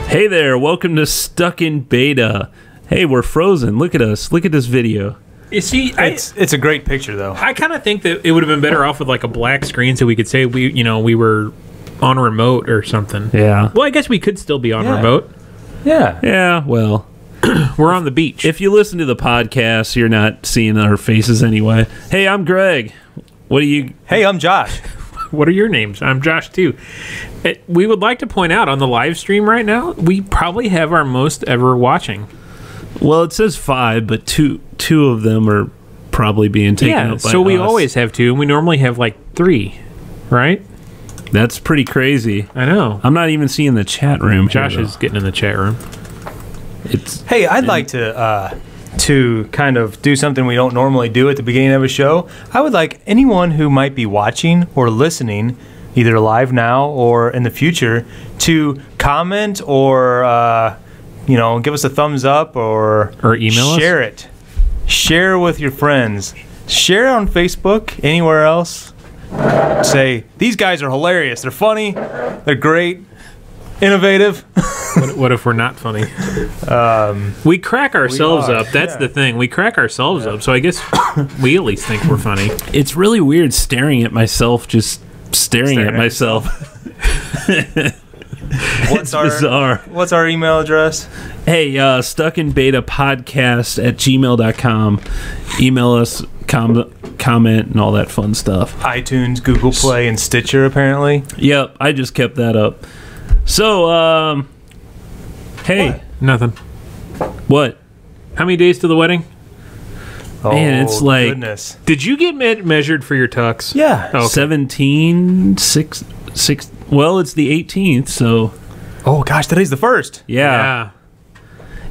Hey there, welcome to Stuck in Beta. Hey, we're frozen. Look at us. Look at this video. You see, it's a great picture, though. I kind of think that it would have been better off with like a black screen so we could say we were on remote or something. Yeah. Well, I guess we could still be on remote. Yeah. Yeah, well, we're on the beach. if you listen to the podcast, you're not seeing our faces anyway. Hey, I'm Greg. What do you... Hey, I'm Josh. What are your names? I'm Josh, too. We would like to point out on the live stream right now, we probably have our most ever watching. Well, it says 5, but two of them are probably being taken up by so we us. always have 2, and we normally have like 3, right? That's pretty crazy. I know. I'm not even seeing the chat room. Josh here, is getting in the chat room. Hey, I'd like to kind of do something we don't normally do at the beginning of a show. I would like anyone who might be watching or listening, either live now or in the future, to comment or give us a thumbs up or email share it. Share with your friends. Share it on Facebook, anywhere else. Say, these guys are hilarious. They're funny. They're great. Innovative. What if we're not funny? We crack ourselves up. That's the thing. We crack ourselves up. So I guess we at least think we're funny. It's really weird staring at myself, just staring at myself. What's bizarre. What's our email address? Hey, stuckinbetapodcast@gmail.com. Email us, comment, and all that fun stuff. iTunes, Google Play, and Stitcher, apparently. Yep, I just kept that up. So, hey. What? Nothing. What? How many days to the wedding? Man, it's like... Goodness. Did you get measured for your tux? Yeah. Oh, okay. 17, 6... Well, it's the 18th, so... Oh, gosh, today's the 1st. Yeah.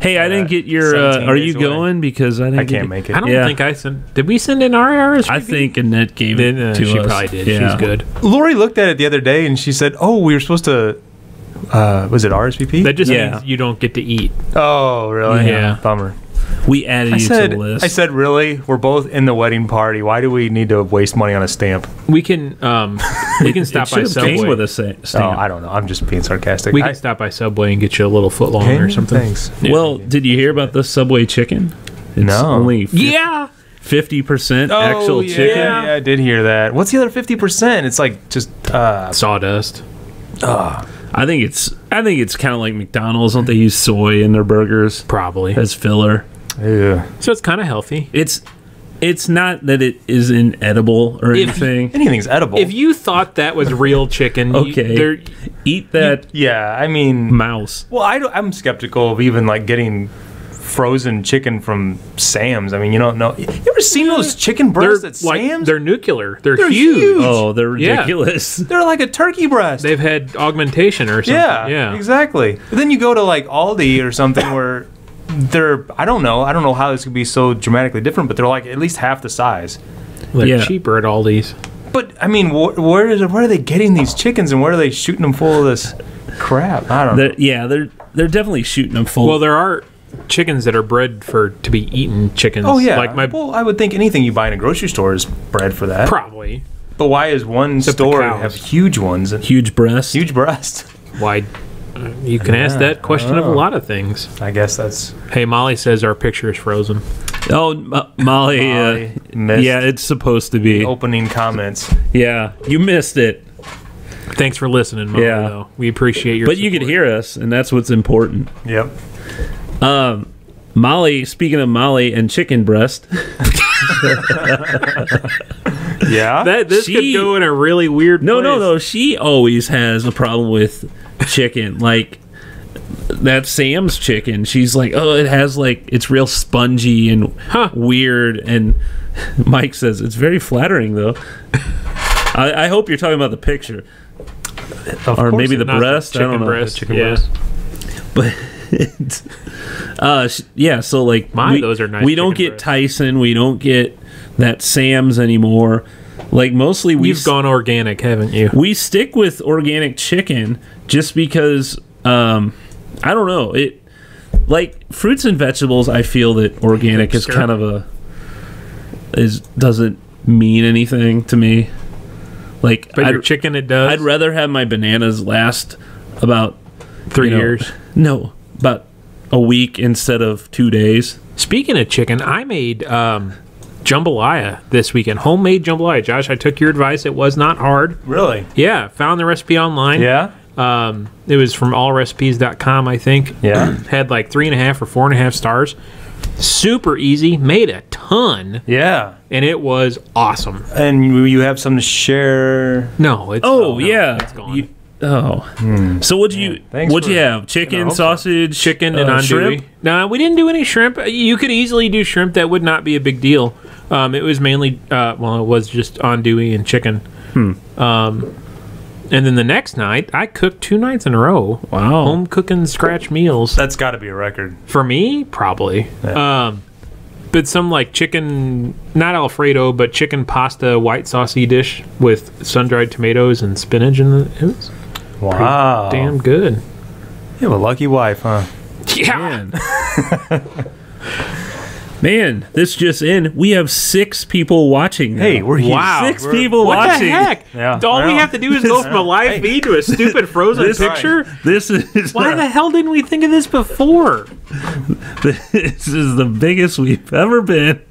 Hey, I didn't get your... are you going? Because I can't make it. I don't think I sent... Did we send in our RSVP? I think Annette gave it to us. She probably did. Yeah. She's good. Lori looked at it the other day, and she said, oh, we were supposed to... was it RSVP? That just means you don't get to eat. Oh, really? Yeah. Bummer. We added you to the list. I said, really? We're both in the wedding party. Why do we need to waste money on a stamp? We can stop by Subway. Came with a stamp. Oh, I don't know. I'm just being sarcastic. We can stop by Subway and get you a little foot long or something. Thanks. Yeah. Well, did you hear about the Subway chicken? It's No. only 50% actual chicken. Yeah, I did hear that. What's the other 50%? It's like just sawdust. I think it's kind of like McDonald's. Don't they use soy in their burgers? Probably. As filler. Ew. So it's kind of healthy. It's not that it is inedible or anything. Anything's edible. If you thought that was real chicken, okay, eat that. Yeah, I mean, mouse. Well, I'm skeptical of even like getting frozen chicken from Sam's. I mean, you don't know. You ever seen those chicken breasts at Sam's? They're nuclear. They're huge. Oh, they're ridiculous. Yeah. They're like a turkey breast. They've had augmentation or something. Yeah, exactly. But then you go to like Aldi or something where I don't know how this could be so dramatically different, but they're like at least half the size. They're cheaper at Aldi's. But I mean, where are they getting these chickens, and where are they shooting them full of this crap? I don't know. Yeah, they're definitely shooting them full. Well, there are chickens that are bred to be eaten chickens. Oh yeah. Well, I would think anything you buy in a grocery store is bred for that. Probably. But why is one store have huge ones? Huge breasts. Huge breasts. Why? You can ask that question of a lot of things. I guess that's... Hey, Molly says our picture is frozen. Oh, Molly missed. Yeah, it's supposed to be. Opening comments. Yeah, you missed it. Thanks for listening, Molly, though. We appreciate your support. You could hear us, and that's what's important. Yep. Molly, speaking of Molly and chicken breast. Yeah? This could go in a really weird place. No. She always has a problem with chicken. Like, that Sam's chicken. She's like, oh, it has like, it's real spongy and weird. And Mike says, it's very flattering, though. I hope you're talking about the picture. Or maybe the breast. I don't know. Breast. Chicken breast. But... so like those are nice. We don't get Tyson, we don't get that Sam's anymore. Like mostly we've gone organic, haven't you? We stick with organic chicken just because I don't know, it like fruits and vegetables. I feel that organic is kind of doesn't mean anything to me. Like, but your chicken, it does. I'd rather have my bananas last about 3 years. No, about a week instead of 2 days. Speaking of chicken, I made jambalaya this weekend. Homemade jambalaya. Josh, I took your advice. It was not hard. Really? Yeah, found the recipe online. Yeah. It was from allrecipes.com, I think. Yeah. Had like 3.5 or 4.5 stars. Super easy. Made a ton. Yeah. And it was awesome. And you have some to share? No, it's it's gone. So what'd you have? Chicken, sausage, chicken, and andouille. shrimp? No, we didn't do any shrimp. You could easily do shrimp. That would not be a big deal. It was mainly it was just andouille and chicken. And then the next night, I cooked 2 nights in a row. Wow. Home cooking scratch meals. That's got to be a record. For me, probably. Yeah. But some like chicken, not Alfredo, but chicken pasta white saucy dish with sun-dried tomatoes and spinach in it. It was wow. damn good. You have a lucky wife, huh? Yeah. Man, this just in. We have 6 people watching now. Hey, we're wow. 6 people what watching. What the heck? Yeah, All we have to do is go from a live feed to a stupid frozen picture? This is Why the hell didn't we think of this before? This is the biggest we've ever been.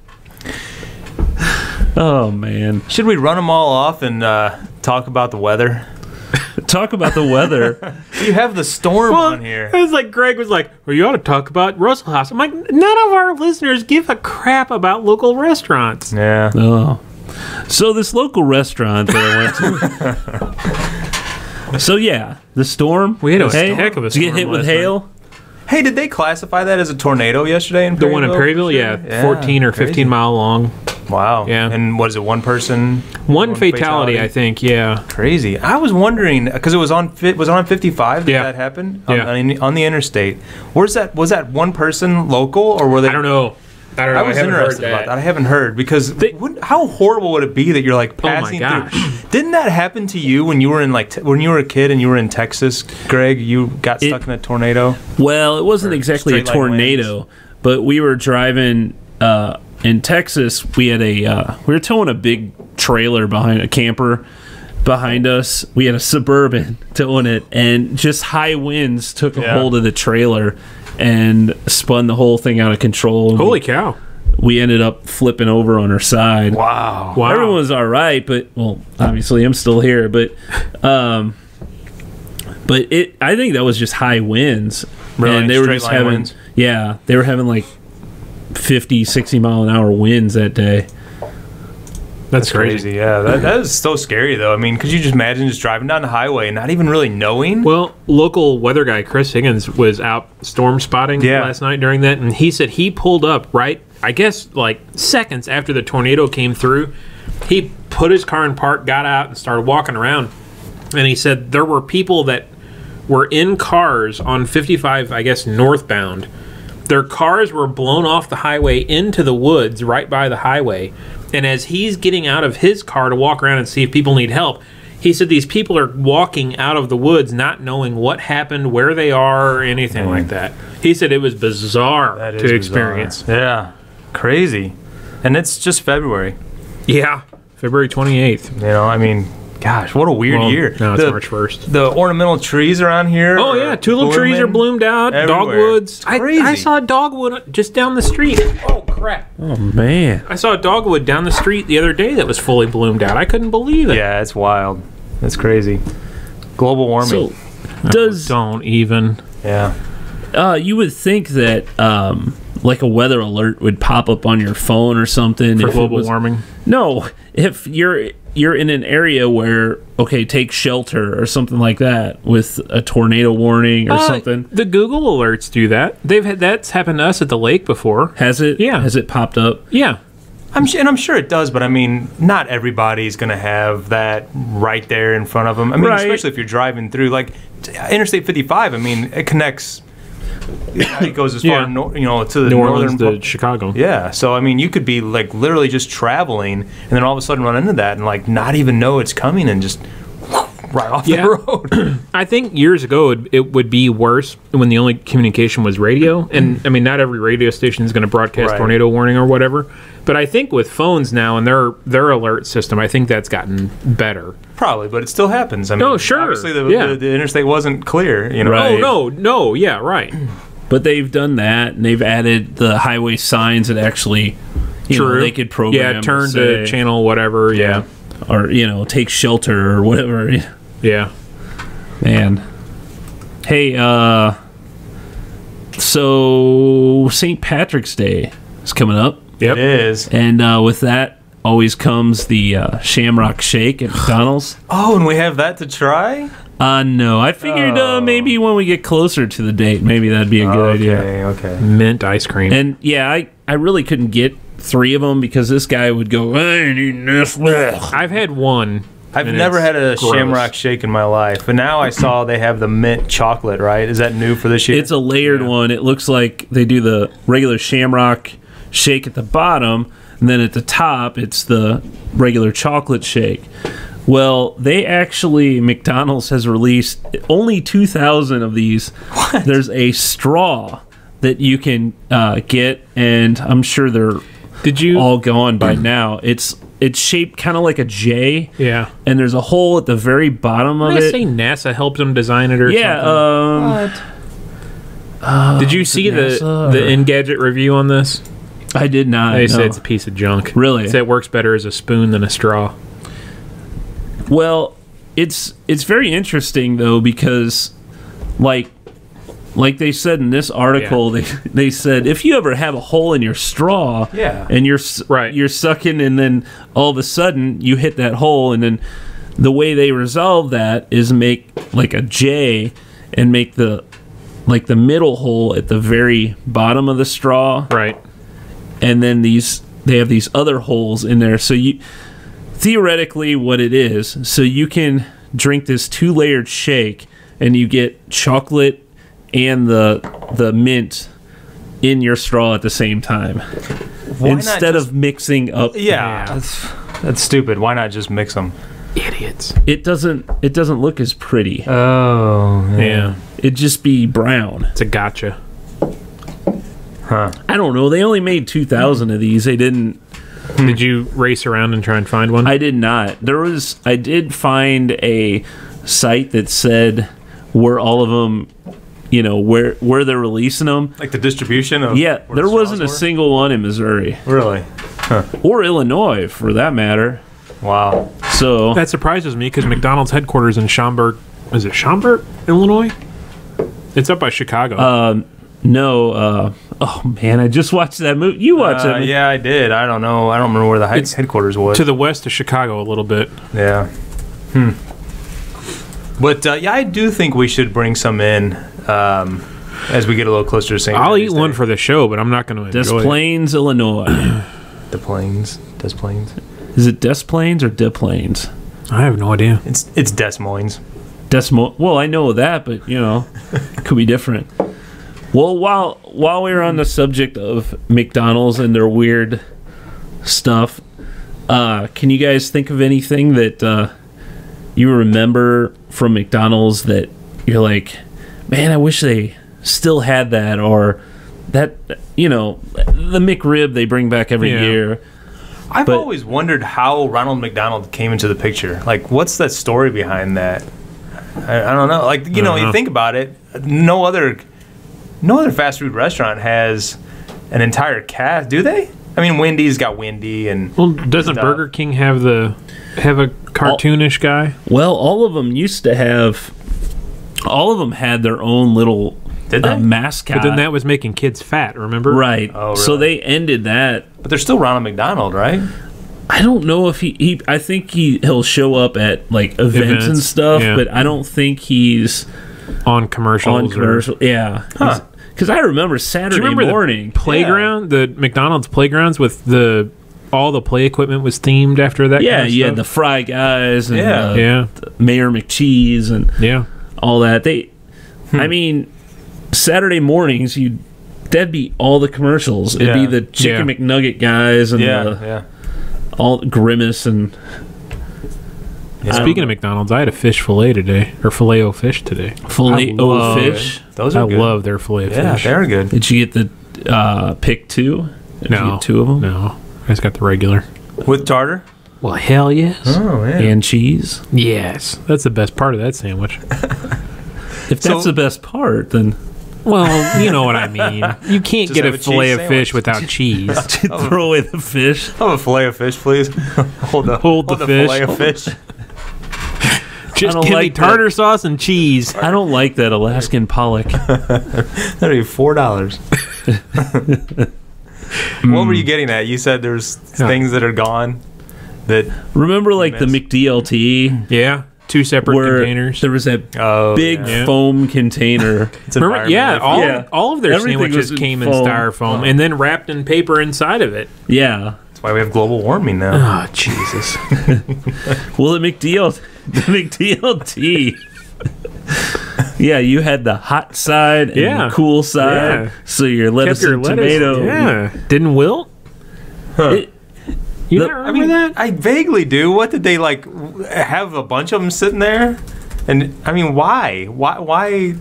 Oh, man. Should we run them all off and talk about the weather? Talk about the weather. You have the storm on here. It was like Greg was like, well, you ought to talk about Russell House. I'm like, none of our listeners give a crap about local restaurants. Yeah. Oh. So this local restaurant that I went to. So yeah, the storm. We had a heck of a storm. Did you get hit with last hail? night. Hey, did they classify that as a tornado yesterday in Perryville? The one in Perryville? Yeah, 14 or 15 mile long. Wow. Yeah. And what is it, one person? One fatality, I think, yeah. Crazy. I was wondering, because it was on 55 that Yeah. that happened Yeah. on the interstate. Was that one person local, or were they? I don't know. I was interested about that. I haven't heard, because how horrible would it be that you're like passing through? Didn't that happen to you when you were in when you were a kid and you were in Texas, Greg? You got stuck in a tornado? Well, it wasn't exactly a tornado, but we were driving in Texas. We had we were towing a big trailer behind a camper behind us. We had a Suburban towing it, and just high winds took a hold of the trailer and spun the whole thing out of control. Holy cow. We ended up flipping over on our side. Wow. Everyone was all right, but, well, obviously I'm still here, but I think that was just high winds. Really? And they were Straight just line having winds? Yeah, they were having like 50, 60 mile an hour winds that day. That's crazy. Yeah, that is so scary, though. I mean, could you just imagine just driving down the highway and not even really knowing? Well, local weather guy Chris Higgins was out storm spotting last night during that, and he said he pulled up right, I guess, like seconds after the tornado came through. He put his car in park, got out, and started walking around. And he said there were people that were in cars on 55, I guess, northbound. Their cars were blown off the highway into the woods right by the highway. And as he's getting out of his car to walk around and see if people need help, he said these people are walking out of the woods not knowing what happened, where they are, or anything like that. He said it was bizarre to experience. Yeah, crazy. And it's just February. Yeah, February 28th. You know, I mean, gosh, what a weird year. No, it's March 1st. The ornamental trees around here. Oh, yeah, tulip trees are bloomed out, everywhere. dogwoods. Crazy. I saw a dogwood just down the street. Oh, crap. Oh, man. I saw a dogwood down the street the other day that was fully bloomed out. I couldn't believe it. Yeah, it's wild. It's crazy. Global warming. So, don't even. Yeah. You would think that like a weather alert would pop up on your phone or something for global warming. No, if you're in an area where take shelter or something like that with a tornado warning or something. The Google alerts do that. That's happened to us at the lake before. Has it? Yeah. Has it popped up? Yeah. I'm sure it does, but I mean, not everybody's going to have that right there in front of them. I mean, especially if you're driving through, like, Interstate 55, I mean, it connects, it goes as far, to the New Orleans northern to Chicago. Yeah, so, I mean, you could be, like, literally just traveling, and then all of a sudden run into that and, like, not even know it's coming and just right off the road. I think years ago it would be worse when the only communication was radio. And, I mean, not every radio station is going to broadcast tornado warning or whatever. But I think with phones now and their alert system, I think that's gotten better. Probably, but it still happens. I mean, obviously the interstate wasn't clear. You know? Right. Oh, no, yeah, right. But they've done that, and they've added the highway signs that actually, you know, they could program. Yeah, turn to channel whatever, or, you know, take shelter or whatever. Yeah. Man. Hey, so St. Patrick's Day is coming up. Yep. It is. And with that always comes the Shamrock Shake at McDonald's. Oh, and we have that to try? No. I figured maybe when we get closer to the date, maybe that'd be a good idea. Okay. Mint ice cream. And, yeah, I really couldn't get 3 of them because this guy would go, I ain't eating this. I've had one. I've never had a Shamrock Shake in my life, but now I saw they have the mint chocolate, right? Is that new for this year? It's a layered one. It looks like they do the regular Shamrock Shake at the bottom, and then at the top, it's the regular chocolate shake. Well, they actually, McDonald's has released only 2,000 of these. What? There's a straw that you can get, and I'm sure they're all gone by now. It's shaped kind of like a J. Yeah. And there's a hole at the very bottom of it. Did I say NASA helped them design it or something? What? Did you see the Engadget review on this? I did not. They said it's a piece of junk. Really? They said it works better as a spoon than a straw. Well, it's very interesting though because, like they said in this article, they said if you ever have a hole in your straw, and you're sucking, and then all of a sudden you hit that hole, and then the way they resolve that is make like a J and make the middle hole at the very bottom of the straw, right, and then they have these other holes in there, so you. Theoretically, what it is, so you can drink this 2-layered shake, and you get chocolate and the mint in your straw at the same time, instead of mixing up. Yeah, that's stupid. Why not just mix them? Idiots. It doesn't look as pretty. Oh, yeah. It'd just be brown. It's a gotcha. Huh? I don't know. They only made 2,000 of these. They didn't. Did you race around and try and find one? I did not. I did find a site that said where all of them, you know, where they're releasing them. Like the distribution of. Yeah, there wasn't a single one in Missouri. Really? Huh. Or Illinois, for that matter. Wow. So that surprises me because McDonald's headquarters in Schaumburg. Is it Schaumburg, Illinois? It's up by Chicago. No. Oh man, I just watched that movie. You watched it? Yeah, I did. I don't know. I don't remember where the headquarters was. To the west of Chicago, a little bit. Yeah. But yeah, I do think we should bring some in as we get a little closer to St. I'll eat one for the show, but I'm not going to enjoy Des Plaines, Illinois. Des Plaines. Is it Des Plaines or Des Plaines? I have no idea. It's Des Moines. Well, I know that, but you know, it could be different. Well, while we're on the subject of McDonald's and their weird stuff, can you guys think of anything that you remember from McDonald's that you're like, man, I wish they still had that, or that, you know, the McRib they bring back every year. I've always wondered how Ronald McDonald came into the picture. Like, what's the story behind that? I don't know. Like, you know, you think about it, no other fast food restaurant has an entire cast, do they? I mean, Wendy's got Wendy, and doesn't Burger King have a cartoonish guy? Well, all of them used to have. All of them had their own little mascot. But then that was making kids fat. Remember? Right. Oh, really? So they ended that. But they're still Ronald McDonald, right? I don't know if he I think he'll show up at like events and stuff, but I don't think he's on commercials. Yeah. Because I remember Saturday morning the playground, the McDonald's playgrounds with all the play equipment was themed after that. Yeah, kind of you stuff. had the Fry Guys and the Mayor McCheese and all that. I mean, Saturday mornings that'd be all the commercials. It'd be the Chicken McNugget guys and all Grimace and Yeah. Speaking of McDonald's, I had a fish fillet today, or Filet-O-Fish today. Filet-O-Fish? Those are good. I love their Filet-O-Fish. Yeah, they're good. Did you get the pick two? Did you get two of them? No, I just got the regular. With tartar? Well, hell yes. Oh, yeah. And cheese? Yes. That's the best part of that sandwich. If that's the best part, then... Well, you know what I mean. You can't get a Filet-O-Fish without cheese. Throw away the fish. I'll have a Filet-O-Fish, please. Hold the fish. Filet-O-Fish. Just give me tartar sauce and cheese. I don't like that Alaskan pollock. That'd be $4. What were you getting at? You said there's things that are gone. That remember, like the McDLT? Yeah. 2 separate containers. There was that big foam container. Remember, all of their sandwiches came in styrofoam and then wrapped in paper inside of it. Yeah. That's why we have global warming now. Oh, Jesus. Well, the McDLT. Yeah, you had the hot side and the cool side. Yeah. So your lettuce and tomato. Yeah. Didn't wilt? Huh. You don't remember that? I vaguely do. What did they have a bunch of them sitting there? And I mean, why? Why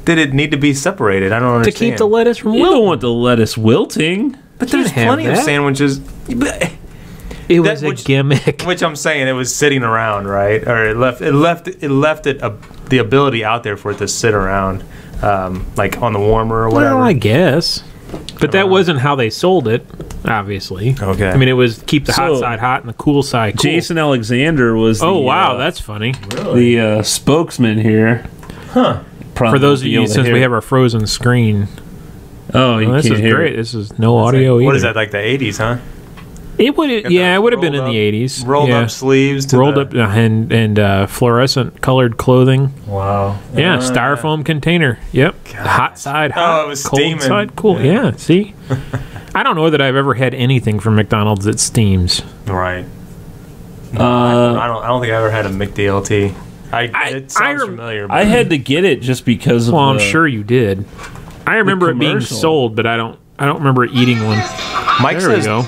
did it need to be separated? I don't understand. To keep the lettuce from wilting. You don't want the lettuce wilting. But there's plenty of sandwiches. It was a gimmick. Which I'm saying, it was sitting around, right? Or it left the ability out there for it to sit around, like on the warmer or whatever. Well, I guess. But that wasn't how they sold it, obviously. Okay. I mean, it was keep the hot side hot and the cool side cool. Jason Alexander was wow, that's funny. Really? The spokesman here. Huh. For those of you, since we have our frozen screen. Oh, you this can't is hear great. it. This is no audio either. What is that, like the 80s, huh? It would, it would have been in the 80s. Rolled up sleeves. Rolled up and fluorescent colored clothing. Wow. Yeah, styrofoam container. Yep. God. Hot side hot. Oh, it was cold steaming. Side cool. Yeah, see? I don't know that I've ever had anything from McDonald's that steams. Right. No, I don't think I ever had a McDLT. It sounds familiar. But I had to get it just because of I'm sure you did. I remember it being sold, but I don't remember eating one. Mike there says, we go.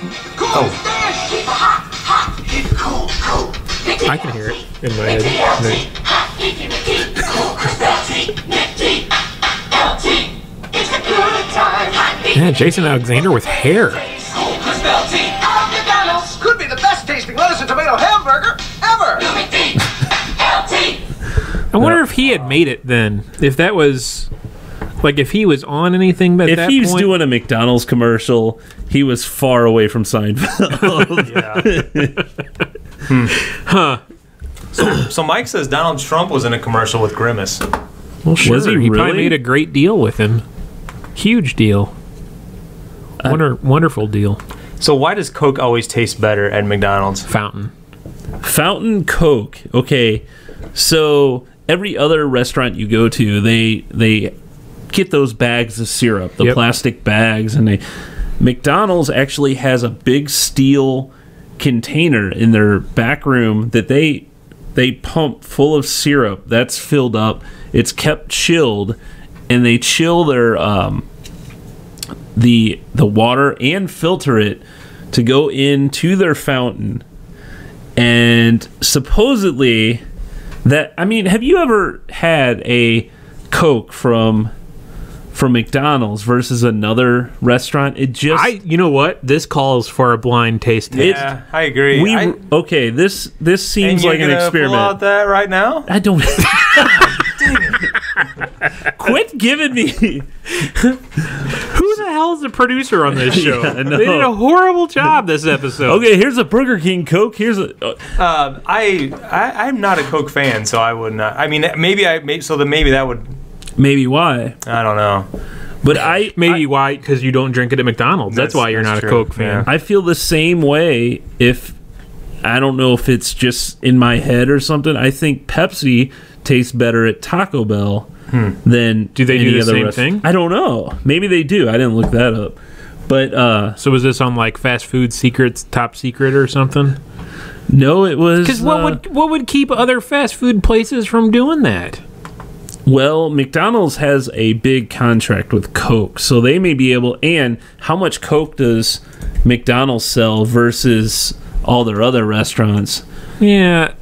Oh. I can hear it in my head. Yeah, Jason Alexander with hair. Could be the best tasting lettuce and tomato hamburger ever. I wonder if he had made it then. If that was... Like, if he was on anything at that point... If he was doing a McDonald's commercial, he was far away from Seinfeld. Huh. So Mike says Donald Trump was in a commercial with Grimace. Well, sure. Was he probably really? made a great deal with him. Huge deal. Wonderful deal. So why does Coke always taste better at McDonald's? Fountain Coke. Okay. So every other restaurant you go to, they get those bags of syrup, the plastic bags, and McDonald's actually has a big steel container in their back room that they pump full of syrup that's filled up. It's kept chilled, and they chill their the water and filter it to go into their fountain. And supposedly that, I mean, have you ever had a Coke from McDonald's versus another restaurant? It just... you know what? This calls for a blind taste test. Yeah, I agree. Okay, this seems like an experiment. Pull out that right now? I don't... Quit giving me... Who the hell is the producer on this show? Yeah, They did a horrible job this episode. Okay, here's a Burger King Coke. Here's a... I'm not a Coke fan, so I would not... I mean, maybe that would... Maybe why? I don't know. But why? Because you don't drink it at McDonald's. That's why you're not true. a Coke fan. Yeah. I feel the same way. If I don't know if it's just in my head or something. I think Pepsi tastes better at Taco Bell than do they any do the other same restaurant. thing? I don't know. Maybe they do. I didn't look that up. But so was this on like Fast Food Secrets Top Secret or something? No, it was because what would keep other fast food places from doing that? Well, McDonald's has a big contract with Coke, so they may be able... And how much Coke does McDonald's sell versus all their other restaurants? Yeah,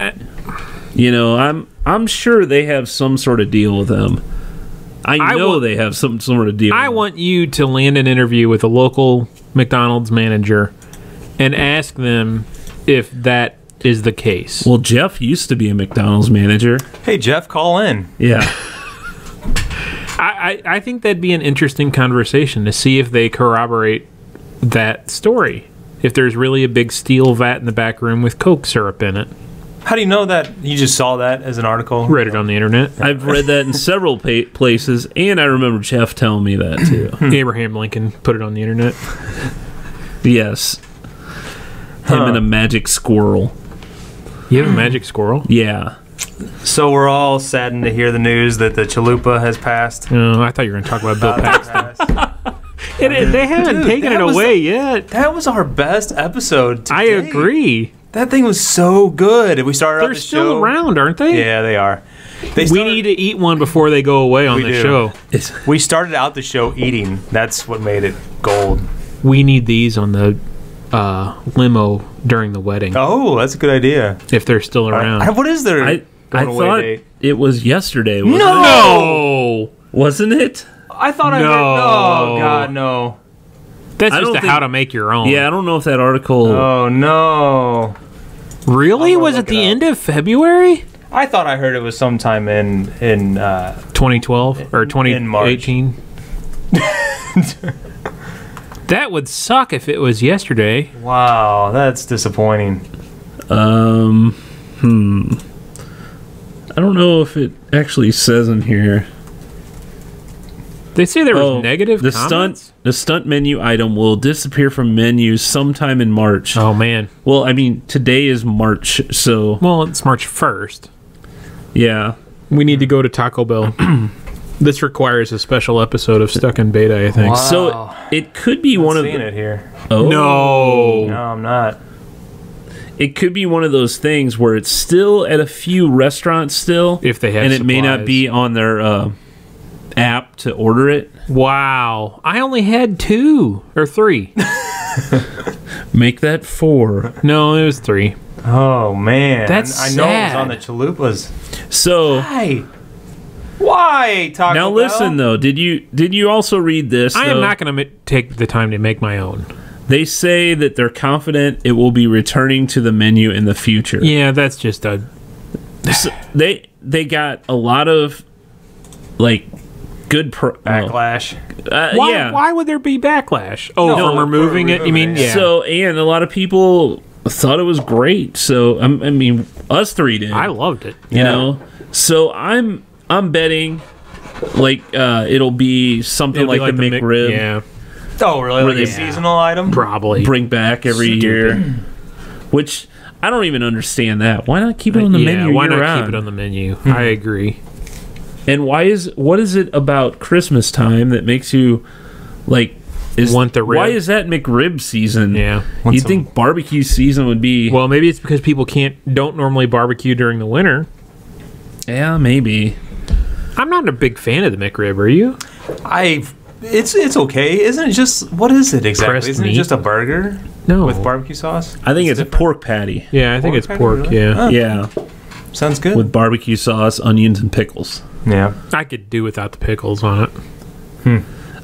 You know, I'm sure they have some sort of deal with them. I know they have some sort of deal. I want you to land an interview with a local McDonald's manager and ask them if that is the case. Well, Jeff used to be a McDonald's manager. Hey, Jeff, call in. Yeah. I think that'd be an interesting conversation to see if they corroborate that story. If there's really a big steel vat in the back room with Coke syrup in it. How do you know that? You just saw that as an article? Read it on the internet. I've read that in several places, and I remember Jeff telling me that, too. Abraham Lincoln put it on the internet. Yes. Him and a magic squirrel. You have a magic squirrel? Yeah. So we're all saddened to hear the news that the Chalupa has passed. Oh, I thought you were going to talk about Bill Paxton. They haven't taken it away yet. That was our best episode today. I agree. That thing was so good. We started They're still around, aren't they? Yeah, they are. We need to eat one before they go away on the show. We started out the show eating. That's what made it gold. We need these on the limo during the wedding. Oh, that's a good idea. If they're still around. What is their I thought date? it was yesterday. Wasn't No! it? Wasn't it? I thought I heard. Oh, God, no. That's I just don't how to make your own. Yeah, I don't know if that article... Oh, no. Really? Was it the end of February? I thought I heard it was sometime in 2012 or 2018. That would suck if it was yesterday. Wow, that's disappointing. I don't know if it actually says in here. They say there was negative comments? The stunt menu item will disappear from menus sometime in March. Oh, man. Well, I mean, today is March, so... Well, it's March 1st. Yeah. We need to go to Taco Bell. This requires a special episode of Stuck in Beta, I think. Wow. So it could be one of... I'm seeing it here. Oh. No. No, I'm not. It could be one of those things where it's still at a few restaurants still. If they have And it may not supplies. be on their app to order it. Wow. I only had 2 or 3. Make that 4. No, it was 3. Oh, man. That's I know sad. it was on the Chalupas. So... Why, Taco Now Bell? listen though, did you also read this? I am though? not going to take the time to make my own. They say that they're confident it will be returning to the menu in the future. Yeah, that's just a... So they got a lot of like good backlash. Yeah. Why would there be backlash? Oh, No, from removing it? You mean, yeah. So and a lot of people thought it was great. So I mean, us 3 did. I loved it. You know. So I'm betting like it'll be something It'll be like the McRib. Yeah, Oh, really? Like they- a seasonal item? probably. Bring back every year, which I don't even understand that. Why not keep it on the menu? Why not year-round? keep it on the menu? I agree. And what is it about Christmas time that makes you like Want the rib? Why is that McRib season? Yeah. You'd think barbecue season would be. Well, maybe it's because people don't normally barbecue during the winter. Yeah, maybe. I'm not a big fan of the McRib. Are you? It's okay. Isn't it just, what is it exactly? Pressed Isn't meat? it just a burger? No. With barbecue sauce? I think it's a pork patty. Yeah, I think it's patty, pork. really? Yeah. Huh. Yeah, Sounds good. with barbecue sauce, onions, and pickles. Yeah. I could do without the pickles on it.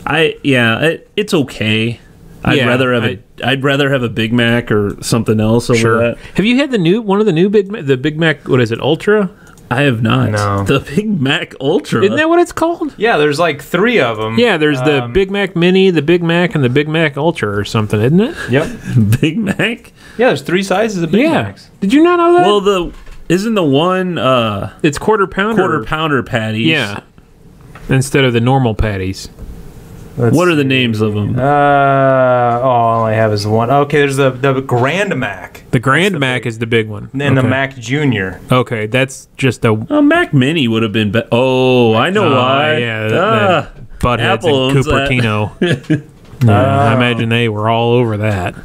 It's okay. I'd Yeah, rather have a Big Mac or something else over that. Have you had one of the new the Big Mac? What is it? Ultra? I have not. No. The Big Mac Ultra. Isn't that what it's called? Yeah, there's like 3 of them. Yeah, there's the Big Mac Mini, the Big Mac, and the Big Mac Ultra or something, isn't it? Yep. Big Mac? Yeah, there's 3 sizes of Big Yeah. Macs. Did you not know that? Well, isn't the one it's quarter pounder patties? Yeah. Instead of the normal patties. What are the names of them? All I have is the one. Okay, there's the Grand Mac. The Grand Mac is the big one. And the Okay. Mac Junior. Okay, that's just a Mac Mini would have been better. Oh, I know why. Yeah, that Buttheads Apple and owns that. Cupertino. I imagine they were all over that.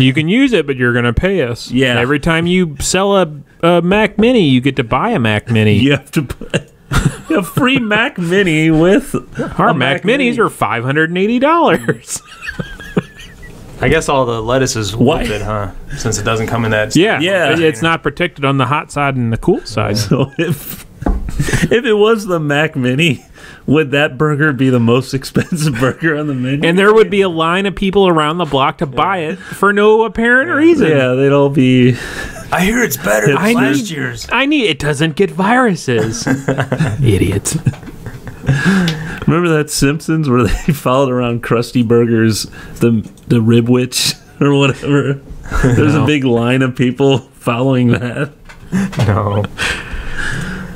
You can use it, but you're going to pay us. Yeah. Every time you sell a Mac Mini, you get to buy a Mac Mini. You have to put a free Mac Mini with Our a Mac Minis are $580. I guess all the lettuce is wilted, huh? Since it doesn't come in that. Yeah. It's not protected on the hot side and the cool side. So if it was the Mac Mini, would that burger be the most expensive burger on the menu? And there would be a line of people around the block to buy it for no apparent reason. Yeah, they'd all be. I hear it's better than last year's. It doesn't get viruses. Idiots. Remember that Simpsons where they followed around Krusty Burger's the Rib Witch or whatever? There's a big line of people following that. No.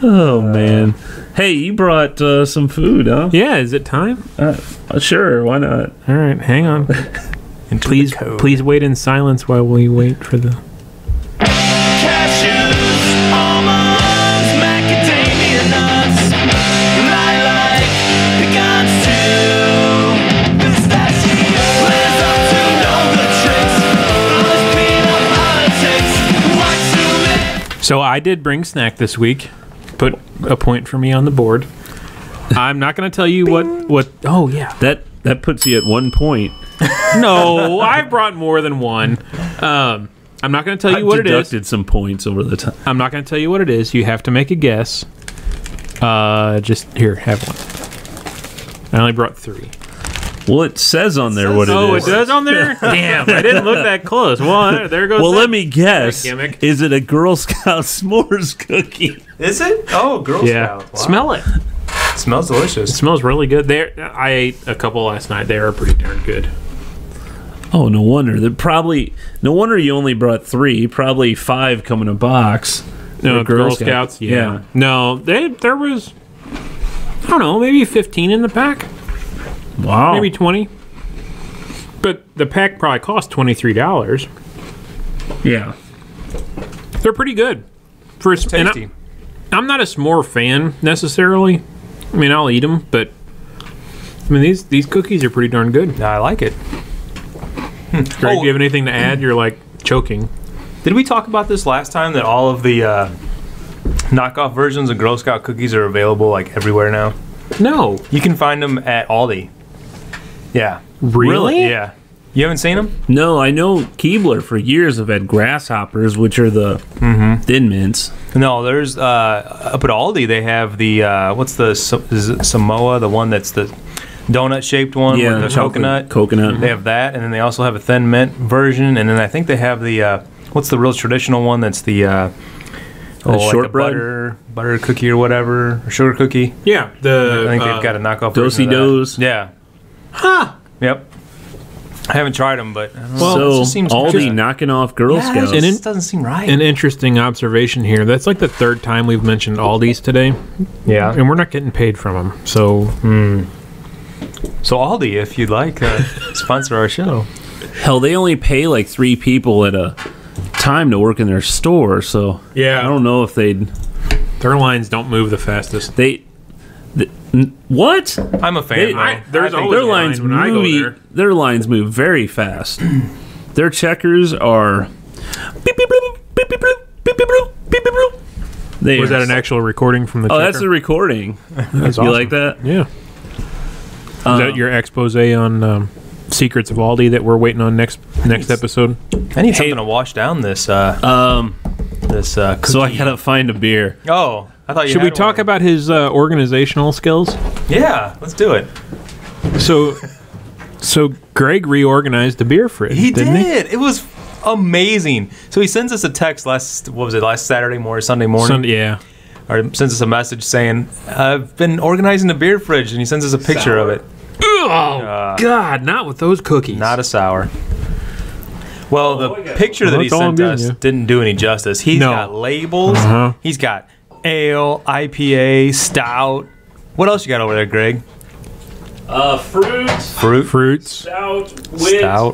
Oh man. Hey, you brought some food, huh? Yeah, is it time? Sure, why not? All right, hang on. And please wait in silence while we wait for the. Cashews, almonds, macadamia nuts, lilac, pecans too, pistachios. Lives up to know the tricks, all this peanut politics. Watch too many. So I did bring snack this week. Put a point for me on the board. I'm not going to tell you what. Oh yeah, that puts you at 1 point. No, I've brought more than one. I'm not going to tell you what it is. I've deducted some points over the time. I'm not going to tell you what it is. You have to make a guess. Just here, have one. I only brought 3. Well, it says on there what it is. Oh, it does on there? Damn, I didn't look that close. Well, there goes. Well, let me guess. Gimmick. Is it a Girl Scout s'mores cookie? Is it? Oh, Girl Scout. Wow. Smell it. It smells delicious. It smells really good. I ate a couple last night. They are pretty darn good. Oh, no wonder. No wonder you only brought 3. Probably 5 come in a box. No, Girl Scouts. Yeah. No, there was, I don't know, maybe 15 in the pack. Wow. Maybe 20. But the pack probably cost $23. Yeah. They're pretty good. Tasty. I'm not a s'more fan necessarily. I mean, I'll eat them, but I mean these cookies are pretty darn good. I like it. Greg, do you have anything to add? You're like choking. Did we talk about this last time that all of the knockoff versions of Girl Scout cookies are available like everywhere now? No. You can find them at Aldi. Yeah. Really? Yeah. You haven't seen them? No, I know Keebler for years have had grasshoppers, which are the Thin Mints. No, there's up at Aldi they have the what's the is it Samoa, the one that's the donut shaped one Yeah, with the coconut. Coconut. They have that, and then they also have a thin mint version, and then I think they have the what's the real traditional one that's the shortbread? butter cookie or whatever, or sugar cookie. Yeah. I think they've got a knockoff version of that. Do-si-dos. Yeah. Huh. Yep. I haven't tried them, but So it just seems Aldi knocking off Girl Scouts. it just doesn't seem right. An interesting observation here. That's like the 3rd time we've mentioned Aldi's today. Yeah. And we're not getting paid from them. So So Aldi, if you'd like, sponsor our show. Hell, they only pay like 3 people at a time to work in their store, so Yeah. I don't know if they'd... their lines don't move the fastest. What? I'm a fan. There's always Their a lines line when I go move. there. Their lines move very fast. Their checkers are. Beep, beep, bloop, beep, beep, bloop, beep, beep, bloop, beep, beep, bloop. They Was are that an actual recording from the Oh, checker? that's the recording. That's You awesome. like that? Yeah. Is that your expose on secrets of Aldi that we're waiting on next episode? I need something to wash down this. This cookie. So I gotta find a beer. Oh, I thought you. Should we had talk one. about his organizational skills? Yeah, let's do it. So Greg reorganized the beer fridge. He didn't did. It was amazing. So he sends us a text last Saturday morning, Sunday morning, Yeah. or sends us a message saying, "I've been organizing the beer fridge," and he sends us a picture of it. Oh God! Not with those cookies. Not a sour. Well, the picture that he That's all I'm sent giving us you. didn't do any justice. He's No. got labels. He's got ale, IPA, stout. What else you got over there, Greg? Fruits, Stout,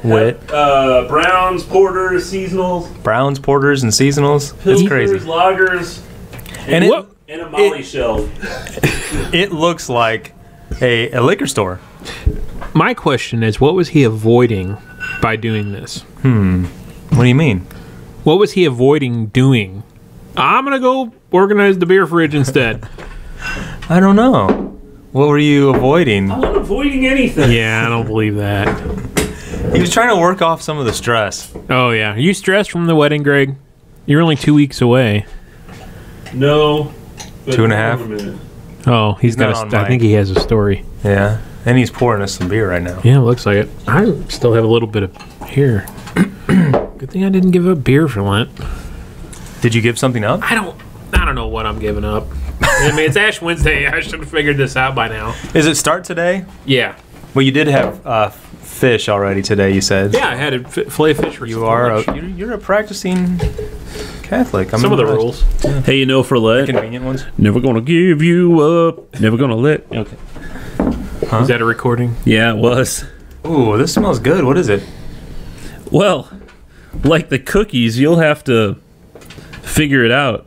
wit, browns, porters, seasonals, Browns, porters, and seasonals. That's crazy. lagers, And and a molly shelf. it looks like a liquor store. My question is, what was he avoiding by doing this? What do you mean? What was he avoiding doing? I'm gonna go organize the beer fridge instead. I don't know. What were you avoiding? I'm not avoiding anything. Yeah, I don't believe that. He was trying to work off some of the stress. Oh, yeah. Are you stressed from the wedding, Greg? You're only 2 weeks away. No. 2.5? Oh, he's got I think he has a story. Yeah. And he's pouring us some beer right now. Yeah, it looks like it. I still have a little bit of here. Good thing I didn't give up beer for Lent. Did you give something up? I don't know what I'm giving up. I mean, it's Ash Wednesday. I should have figured this out by now. Is it start today? Yeah. Well, you did have fish already today, you said. Yeah, I had a fillet fish for You're a practicing Catholic. Some of the rules. Yeah. Hey, for Lent, convenient ones. Never gonna give you up. Never gonna let. Okay. Huh? Is that a recording? Yeah, it was. Ooh, this smells good. What is it? Well, like the cookies, you'll have to figure it out.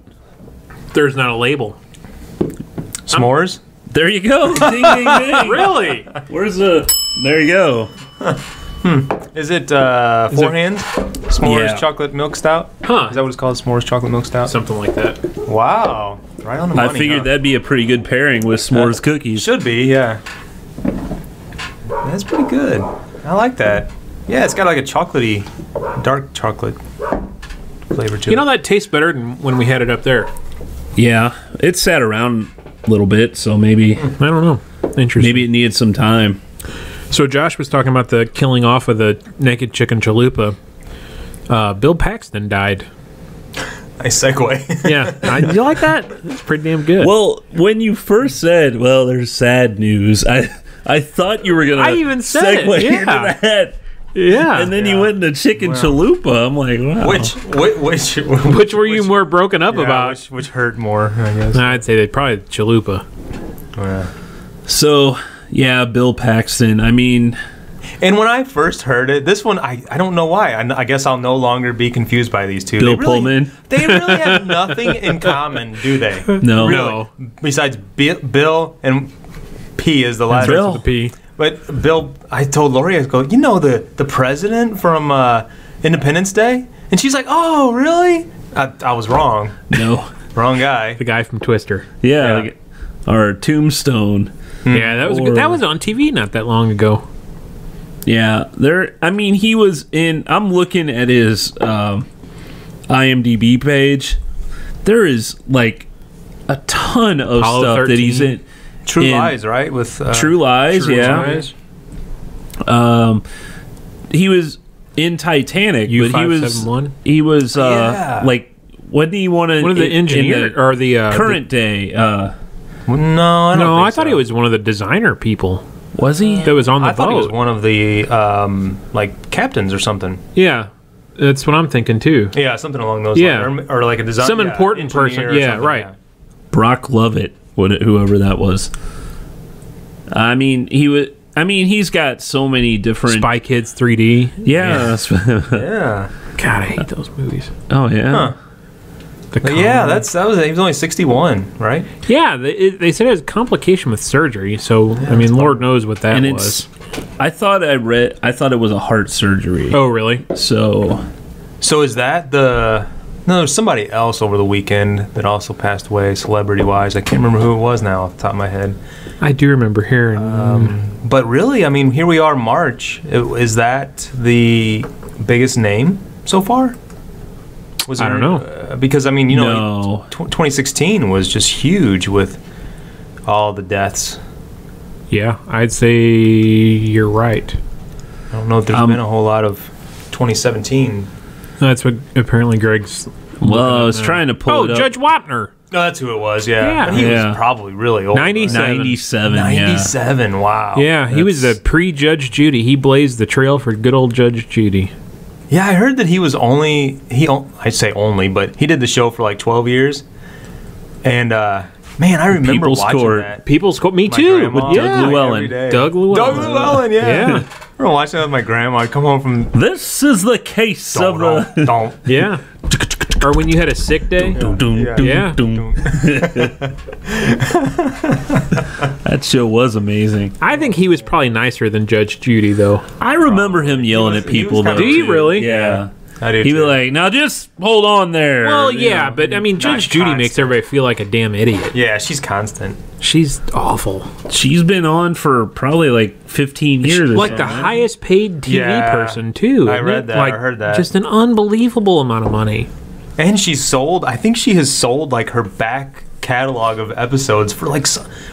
There's not a label. S'mores? There you go. Ding, ding, ding. Really? Where's the... There you go. Is it four hands? S'mores chocolate milk stout? Huh. Is that what it's called? S'mores chocolate milk stout? Something like that. Wow. Right on the money. I figured that'd be a pretty good pairing with s'mores cookies. Should be, yeah. That's pretty good. I like that. Yeah, it's got like a chocolatey, dark chocolate flavor to it. You know, that tastes better than when we had it up there. Yeah, it sat around a little bit, so maybe... I don't know. Interesting. Maybe it needed some time. So Josh was talking about the killing off of the Naked Chicken Chalupa. Bill Paxton died. Nice segue. Yeah. You like that? That's pretty damn good. Well, when you first said, well, there's sad news, I thought you were going to I even said segue it, into that. Yeah. And then you went into chicken chalupa. I'm like, wow. Which were you more broken up about? Which hurt more, I guess. I'd say probably chalupa. Yeah. So, yeah, Bill Paxton. I mean... And when I first heard it, this one, I don't know why. I guess I'll no longer be confused by these two. Bill Pullman. They really have nothing in common, do they? No. Really? No. Besides Bill and P is the last Bill. The P. But Bill, I told Lori, I go, you know the president from Independence Day? And she's like, oh, really? I was wrong. No. Wrong guy. The guy from Twister. Yeah. Like, or Tombstone. Yeah, that was good. That was on TV not that long ago. Yeah. I mean, he was in... I'm looking at his IMDb page. There is, like, a ton of Apollo stuff 13. that he's in. True Lies, right? With True Lies, yeah. Lies. He was in Titanic, but he was like, what do you want to? One of the engineers or the current day? No, I don't think I thought he was one of the designer people. Was he? That was on the boat. I thought he was one of the like captains or something. Yeah, that's what I'm thinking too. Yeah, something along those lines. Or like a design. Some important person. Yeah, right. Yeah. Brock Lovett, whoever that was. I mean, he's got so many different Spy Kids 3D. Yeah. Yeah. God, I hate those movies. Oh yeah. Huh. Yeah, he was only 61, right? Yeah, they said it was a complication with surgery. So I mean, Lord knows what that was. I thought it was a heart surgery. Oh, really? So is that No, there's somebody else over the weekend that also passed away, celebrity-wise. I can't remember who it was now off the top of my head. I do remember hearing. But really, I mean, here we are, March. Is that the biggest name so far? I don't know. Because, I mean, 2016 was just huge with all the deaths. Yeah, I'd say you're right. I don't know if there's been a whole lot of 2017. That's what apparently Greg's... Well, I was trying to pull it up. Judge Wapner. No, that's who it was, yeah. Yeah. But he was probably really old. 97. 97, wow. Yeah, he was the pre-Judge Judy. He blazed the trail for good old Judge Judy. Yeah, I heard that he was I'd say only, but he did the show for like 12 years. And, man, I remember People's watching Court. that. People's Court, me too. With Doug Llewellyn. Doug Llewellyn, yeah. I remember watching that with my grandma. I'd come home from... This is the case of Don't. Yeah. Or when you had a sick day. Yeah. That show was amazing. I think he was probably nicer than Judge Judy, though. I remember him yelling at people, though. Do you really? Yeah. I do. He'd be too. like, "Now just hold on there." Well, you yeah, know. but I mean, Judge Judy constant. makes everybody feel like a damn idiot. Yeah, she's constant. She's awful. She's been on for probably like 15 years. or Like the something. highest paid TV Yeah. person, too. I isn't read it? that, Like, I heard that. Just an unbelievable amount of money. And she's sold. I think she has sold like her back catalog of episodes for like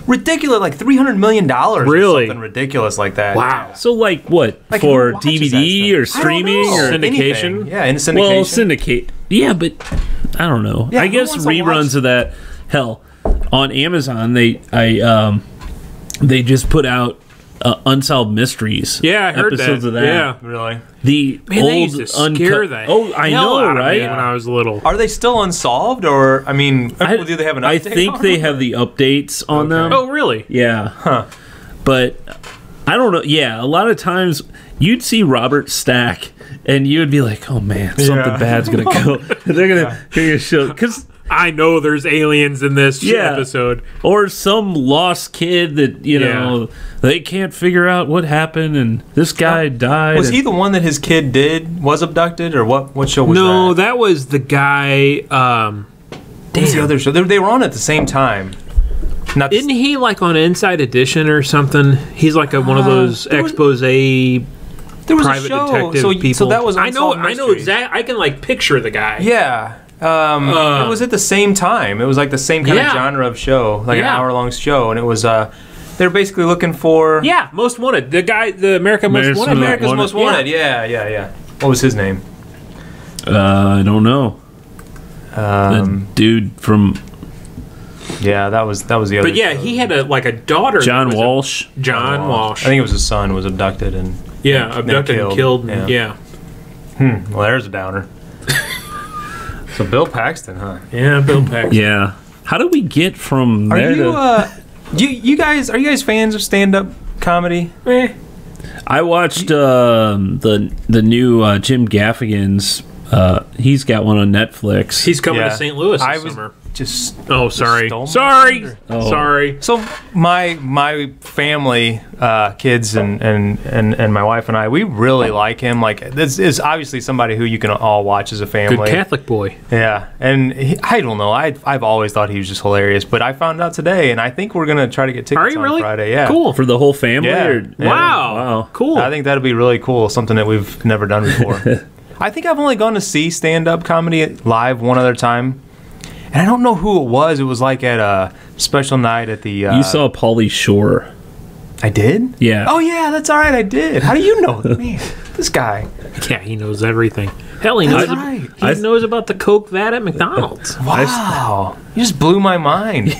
ridiculous, like $300 million. Really? Or something ridiculous like that. Wow. So like what Like, for who watches DVD that or stuff? I don't streaming know. or Syndication? Anything. Yeah, in syndication. well syndicate? Yeah, but I don't know. Yeah, I who guess wants to reruns watch- of that. Hell, on Amazon they just put out Unsolved Mysteries. Yeah, I heard episodes that. of that. Yeah. Really? The Man, old they used to scare the Oh, I hell know, out of me right? when I was little. Are they still unsolved, or I mean, do they have an update? I think on they them? have the updates on them. Oh, really? Yeah. Huh. But I don't know. Yeah, a lot of times you'd see Robert Stack and you'd be like, "Oh man, something Yeah. bad's gonna go." They're gonna show because I know there's aliens in this Yeah. episode. or some lost kid that you know they can't figure out what happened and this guy died. Was and- he the one that his kid was abducted, or what? What show was No, that? that was the guy. What was the other show? They were on at the same time. Not Isn't he like on Inside Edition or something? He's like one of those there was- expose there was private a show. detective So, people. so that was I know Unsolved Mysteries. exactly. I can like picture the guy. Yeah. It was at the same time. It was like the same kind Yeah. of genre of show, like an Yeah. hour-long show, and it was they were basically looking for Yeah, Most Wanted. The guy, the American Most Wanted. America's Most Yeah. Wanted. Yeah. What was his name? I don't know. The dude from Yeah, that was the other. But yeah, show. he had a daughter. that John was Walsh. John Walsh. I think it was his son was abducted and Yeah, abducted and killed. Yeah. Yeah. Well, there's a downer. So Bill Paxton, huh? Yeah, Bill Paxton. Yeah. How did we get from Are there you to? you guys fans of stand-up comedy? I watched the new Jim Gaffigan's. He's got one on Netflix. He's coming Yeah. to St. Louis I this was summer. just Oh, sorry. stole my Sorry. thunder. Oh. Sorry. So my family, kids and my wife and I, we really like him. Like this is obviously somebody who you can all watch as a Good family. Catholic boy. Yeah, and I don't know. I've always thought he was just hilarious, but I found out today, and I think we're gonna try to get tickets Are you on really? Friday. Yeah, Cool. for the whole family. Yeah. Or, Yeah. Wow. Cool. I think that'd be really cool. Something that we've never done before. I think I've only gone to see stand-up comedy live one other time, and I don't know who it was. It was like at a special night at the. You saw Pauly Shore. I did. Yeah. Oh yeah, that's all right. I did. How do you know? Man, this guy. Yeah, he knows everything. Hell, he knows. That's right. He knows about the Coke vat at McDonald's. Wow, you just blew my mind.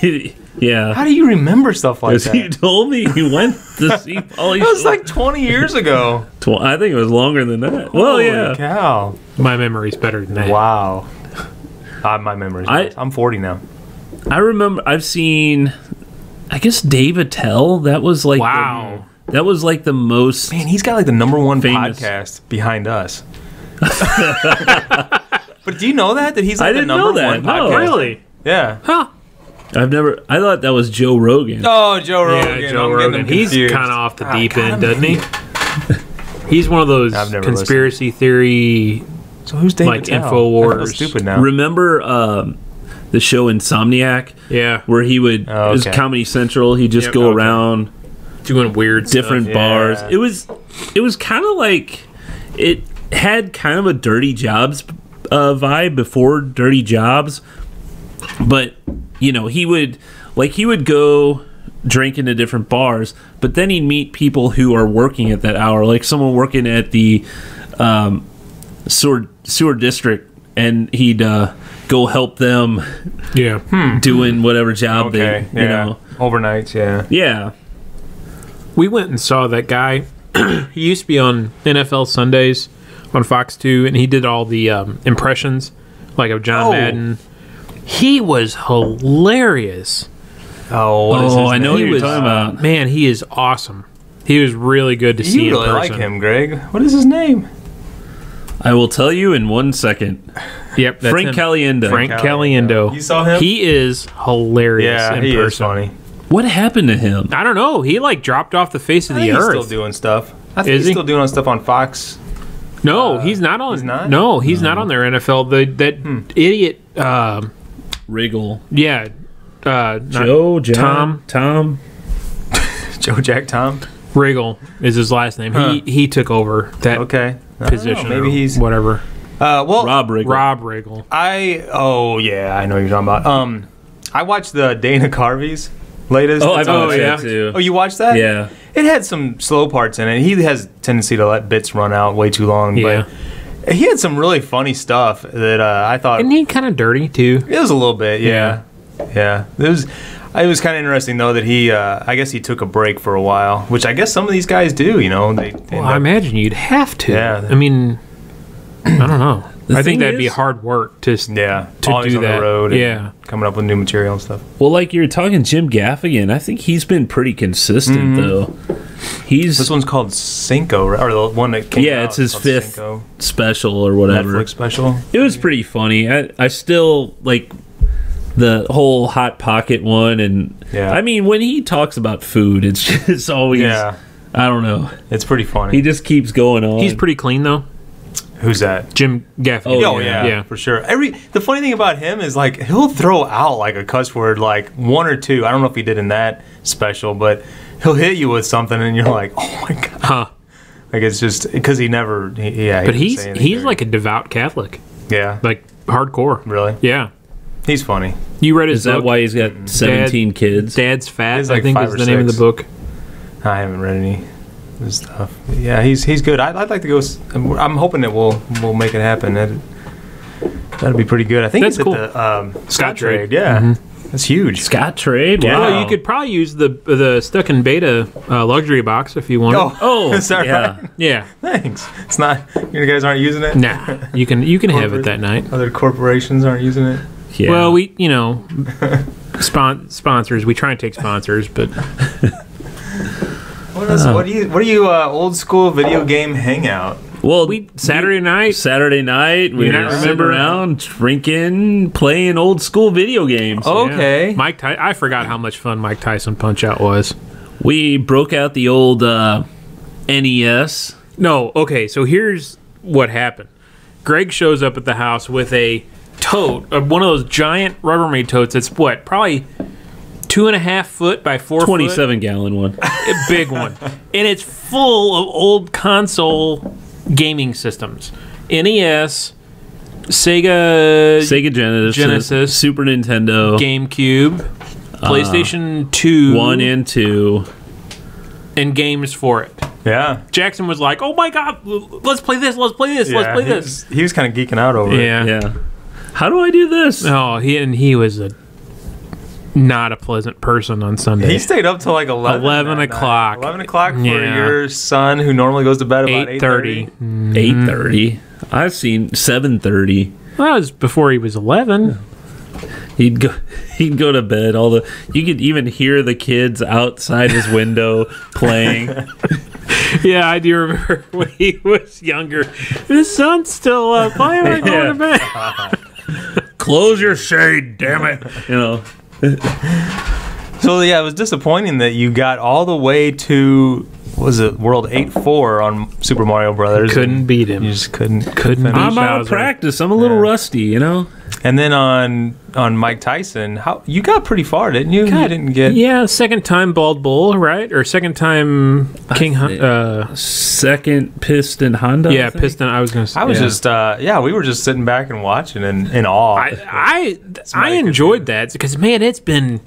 Yeah. How do you remember stuff like Because that? you told me you went to see Pauly That was Shore. like 20 years ago. I think it was longer than that. Well, Holy yeah. cow. My memory's better than that. Wow. My memory's I'm 40 now. I remember I've seen, I guess Dave Attell. That was like Wow. that was like the most. Man, he's got like the #1 Famous. podcast behind us. But do you know that he's like I the didn't know number that, one no. podcast? Really? Yeah. Huh. I've never. I thought that was Joe Rogan. Oh, Joe Yeah, Rogan. Joe I'm getting Rogan. them He's confused. kind of off the Ah, deep God, end, doesn't he? He's one of those I've never conspiracy theory, So who's Dave like, Attell? InfoWars. I feel stupid now. Remember the show Insomniac, yeah, where he would Oh, it was okay. Comedy Central. He'd just Yep, go okay. around doing weird different stuff. bars. Yeah. It was kind of like it had kind of a Dirty Jobs vibe before Dirty Jobs, but you know he would go drink into different bars, but then he'd meet people who are working at that hour, like someone working at the sewer district, and he'd go help them Yeah. doing whatever job Okay. they, you know. Overnights, yeah. Yeah. We went and saw that guy. He used to be on NFL Sundays on Fox 2, and he did all the impressions, like of John Oh. Madden. He was hilarious. Oh, what is his I know name? what He you're was, talking about. man, he is awesome. He was really good to see You in really person. like him, Greg. What is his name? I will tell you in 1 second. Yep, that's Frank him. Caliendo. Frank Caliendo. You saw him? He is hilarious Yeah, in he person. is funny. What happened to him? I don't know. He like dropped off the face of I the think he's earth. still doing stuff. I think Is he's he? still doing stuff on Fox. No, he's not on. He's not? No, he's not on their NFL. That idiot. Riggle. Yeah. Joe, John, Tom. Joe Jack Tom. Riggle is his last name. He took over that Okay. I don't position. know. Maybe he's whatever. well, Rob Riggle. Rob Riggle. Oh yeah, I know what you're talking about. I watched the Dana Carvey's latest. Oh, It's I've on watched yeah. that too. Oh, you watched that? Yeah. It had some slow parts in it. He has a tendency to let bits run out way too long. Yeah. But he had some really funny stuff that I thought Isn't he kind of dirty too? it was a little bit. Yeah. It was kind of interesting though that he. I guess he took a break for a while, which I guess some of these guys do. You know, they Well, I imagine you'd have to. Yeah. I mean, I don't know. I thing think that'd be is- hard work to always do on that. the road. And Yeah. coming up with new material and stuff. Well, like you were talking Jim Gaffigan, I think he's been pretty consistent though. He's This one's called Cinco, right? Or the one that came out. it's his called fifth Cinco. special or whatever. Netflix special. It was pretty funny. I still like the whole Hot Pocket one, and Yeah. I mean when he talks about food, it's just always I don't know. It's pretty funny. He just keeps going on. He's pretty clean though. Who's that? Jim Gaffigan. Oh yeah, for sure. The funny thing about him is like he'll throw out like a cuss word, like one or two. I don't know if he did in that special, but he'll hit you with something, and you're like, oh my god. Huh. Like it's just because he never. He But didn't say anything he's very- like a devout Catholic, yeah, like hardcore. really. Yeah. He's funny. You read his Is that book? why he's got 17 kids? Dad's Fat, He's I like think 5 is or the name of the 6. book. I haven't read any of his stuff. Yeah, he's good. I'd like to go. I'm hoping that we'll make it happen. That'd be pretty good. I think That's it's cool. at the Scott Trade. Trade. Yeah, that's huge. Scott Trade? Yeah. Wow. Well, you could probably use the stuck in beta luxury box if you wanted. Oh, is that yeah. right? Yeah. Thanks. It's not. You guys aren't using it. Nah. You can have it that night. Other corporations aren't using it. Yeah. Well, we sponsors. We try and take sponsors, but What do you old school video game hangout? Well, Saturday night. Saturday night, we You were not sitting remember? around drinking, playing old school video games. Okay. Yeah. I forgot how much fun Mike Tyson Punch Out was. We broke out the old NES. No, okay, so here's what happened. Greg shows up at the house with a tote, one of those giant Rubbermaid totes that's what, probably 2.5 foot by 4 foot. 27-gallon one. A big one. And it's full of old console gaming systems. NES, Sega Genesis, Super Nintendo, GameCube, PlayStation 2, 1 and 2. and games for it. Yeah. Jackson was like, "Oh my god, let's play this, let's play this, let's play this." He was kind of geeking out over it. Yeah. Yeah. How do I do this? Oh, he was not a pleasant person on Sunday. He stayed up till like 11. 11 that night. o'clock. 11 o'clock for Yeah. your son who normally goes to bed about 8:30. 8:30. I've seen 7:30. Well, that was before he was 11. He'd go to bed. You could even hear the kids outside his window playing. Yeah, I do remember when he was younger. The sun's still up. Why am I going to bed? Close your shade, damn it! You know. So yeah, it was disappointing that you got all the way to World 8-4 on Super Mario Brothers. Couldn't beat him. You just couldn't Couldn't finish. beat I'm out of Bowser. practice. I'm a little rusty, you know. And then on Mike Tyson, you got pretty far, didn't you? You didn't get. Yeah, second time Bald Bull, right? Or second time King. Second Piston Honda. Yeah, I think? Piston. I was gonna. Say, I was yeah. just we were just sitting back and watching in awe. I mighty enjoyed that because man, it's been.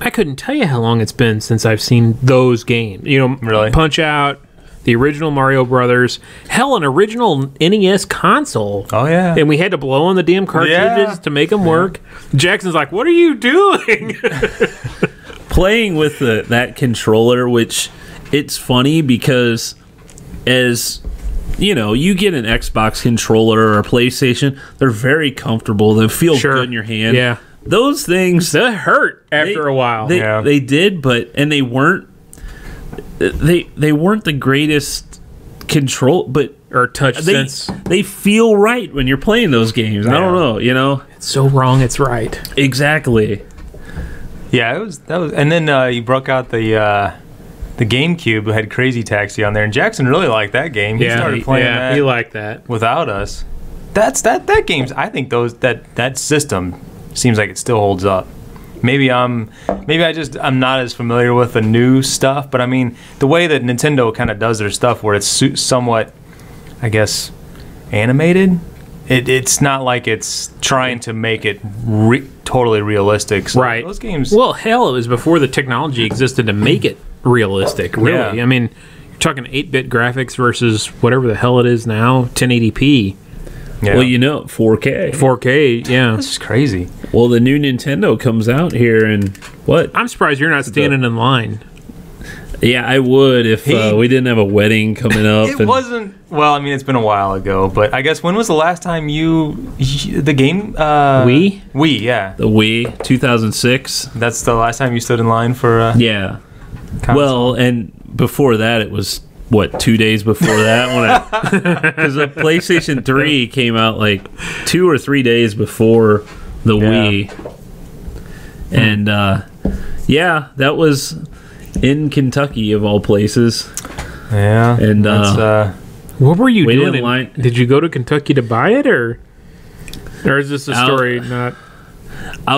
I couldn't tell you how long it's been since I've seen those games. You know, Really? Punch Out, the original Mario Brothers, hell, an original NES console. Oh yeah. And we had to blow on the damn cartridges Yeah. to make them work. Jackson's like, "What are you doing?" Playing with that controller, which it's funny because as you know, you get an Xbox controller or a PlayStation, they're very comfortable. They feel Sure. good in your hand. Yeah. Those things That hurt after a while. They did, but they weren't the greatest control, but or touch sense. they feel right when you're playing those games. I don't know, you know. It's so wrong, it's right. Exactly. Yeah, that was, and then you broke out the the GameCube had Crazy Taxi on there, and Jackson really liked that game. He started playing that he liked that without us. That game's. I think that system seems like it still holds up. Maybe I'm not as familiar with the new stuff, but I mean the way that Nintendo kind of does their stuff, where it's somewhat, I guess, animated. It's not like it's trying to make it totally realistic. So right. Those games. Well, hell, it was before the technology existed to make it realistic. Really, Yeah. I mean, you're talking 8-bit graphics versus whatever the hell it is now, 1080p. Yeah. Well, 4K. 4K, yeah. This is crazy. Well, the new Nintendo comes out here, and what? I'm surprised you're not standing in line. Yeah, I would if we didn't have a wedding coming up. It wasn't. Well, I mean, it's been a while ago, but I guess when was the last time the game? Wii? Wii, yeah. The Wii, 2006. That's the last time you stood in line for. Yeah. Console. Well, and before that, it was what 2 days before that because the PlayStation 3 came out like 2 or 3 days before the Wii, and that was in Kentucky of all places. Yeah, and what were you waited in doing? line. Did you go to Kentucky to buy it, or is this a story not? I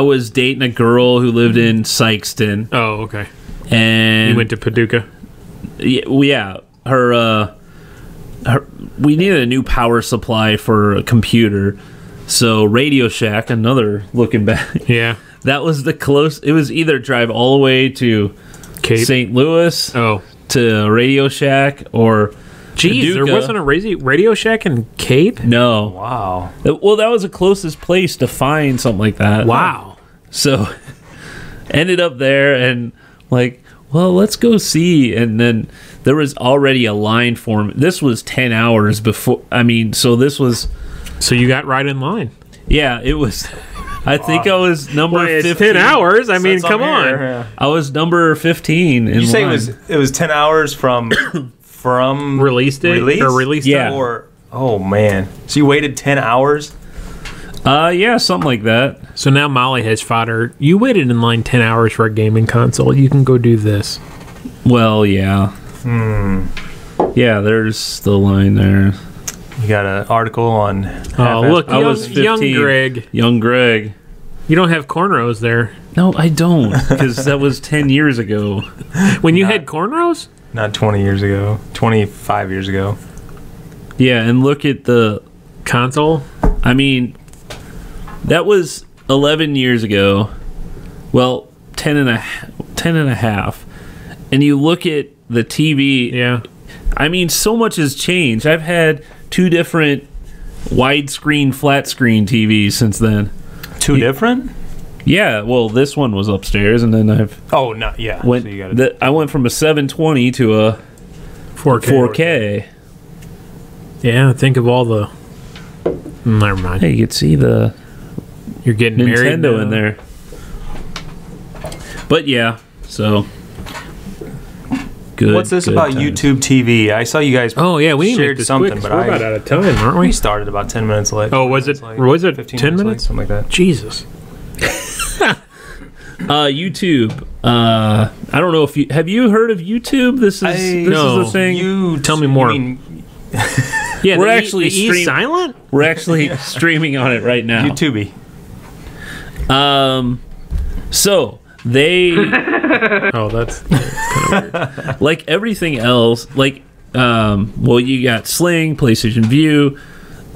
was dating a girl who lived in Sykeston. Oh, okay. And you went to Paducah. Yeah, her we needed a new power supply for a computer, so Radio Shack, another looking back. Yeah, that was the close. It was either drive all the way to Cape. St. Louis, to Radio Shack, or geez, Paducah. There wasn't a Radio Shack in Cape. No, wow. Well, that was the closest place to find something like that. Wow. So ended up there and like. Well, let's go see. And then there was already a line for me. This was 10 hours before. I mean, so this was. So you got right in line. Yeah, it was. I think I was number 15. 10 hours? I mean, come on. Yeah. I was number 15 in Did you say line. it was 10 hours from release date? Or release Yeah. time? Or, oh, man. So you waited 10 hours? Yeah, something like that. So now Molly has fodder. You waited in line 10 hours for a gaming console. You can go do this. Well, yeah. Yeah, there's the line there. You got an article on... Oh, look, I was 15. young Greg. Young Greg. You don't have cornrows there. No, I don't, because that was 10 years ago. When you had cornrows? Not 20 years ago. 25 years ago. Yeah, and look at the... Console? I mean... That was 11 years ago. Well, 10 and a half. And you look at the TV. Yeah. I mean, so much has changed. I've had 2 different widescreen, flat screen TVs since then. 2 different? Yeah. Well, this one was upstairs, and then I've. Oh, no, yeah. Went, so I went from a 720 to a 4K. Yeah, think of all the. Never mind. Hey, you could see the. You're getting married Nintendo now. in there. But yeah, so good. What's this about times. YouTube TV? I saw you guys. Oh yeah, we need to make shared this something, quick, but we're about out of time, aren't we? we started about 10 minutes late. Oh, was it? Late, Was it 15 10 late, minutes? something like that. Jesus. YouTube. I don't know if you have you heard of YouTube. This is a thing. Tell me more. Yeah, we're actually silent. We're actually streaming on it right now. YouTube. So they Oh, that's kind of weird. like everything else. Like well, you got Sling, PlayStation View,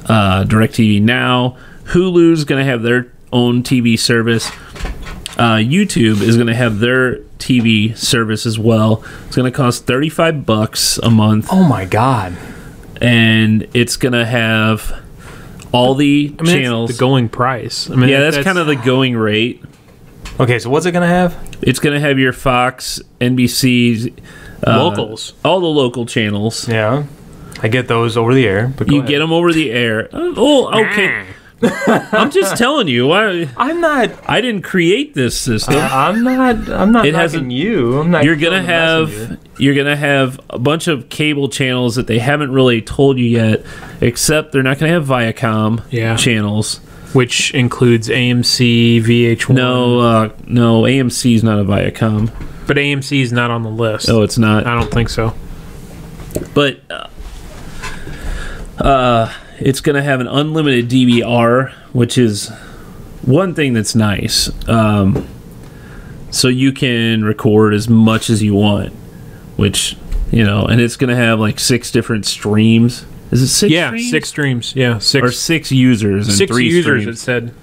DirecTV Now. Hulu's gonna have their own TV service. YouTube is going to have their TV service as well. It's going to cost $35 a month. Oh my god! And it's going to have all the channels. That's the going price. I mean, yeah, that's kind of the going rate. Okay, so what's it gonna have? It's going to have your Fox, NBC, locals, all the local channels. Yeah, I get those over the air. But you get them over the air. Oh, okay. I'm just telling you. I'm not. I didn't create this system. I'm not. It knocking you. I'm not. You're gonna have a bunch of cable channels that they haven't really told you yet. Except they're not gonna have Viacom channels, which includes AMC, VH1. No, AMC's not a Viacom. But AMC is not on the list. Oh, it's not. I don't think so. But it's going to have an unlimited DVR, which is one thing that's nice. So you can record as much as you want, which, and it's going to have like 6 different streams. Is it 6 streams? 6 streams. Yeah, 6. Or 6 users and 6 3 users, streams. it said.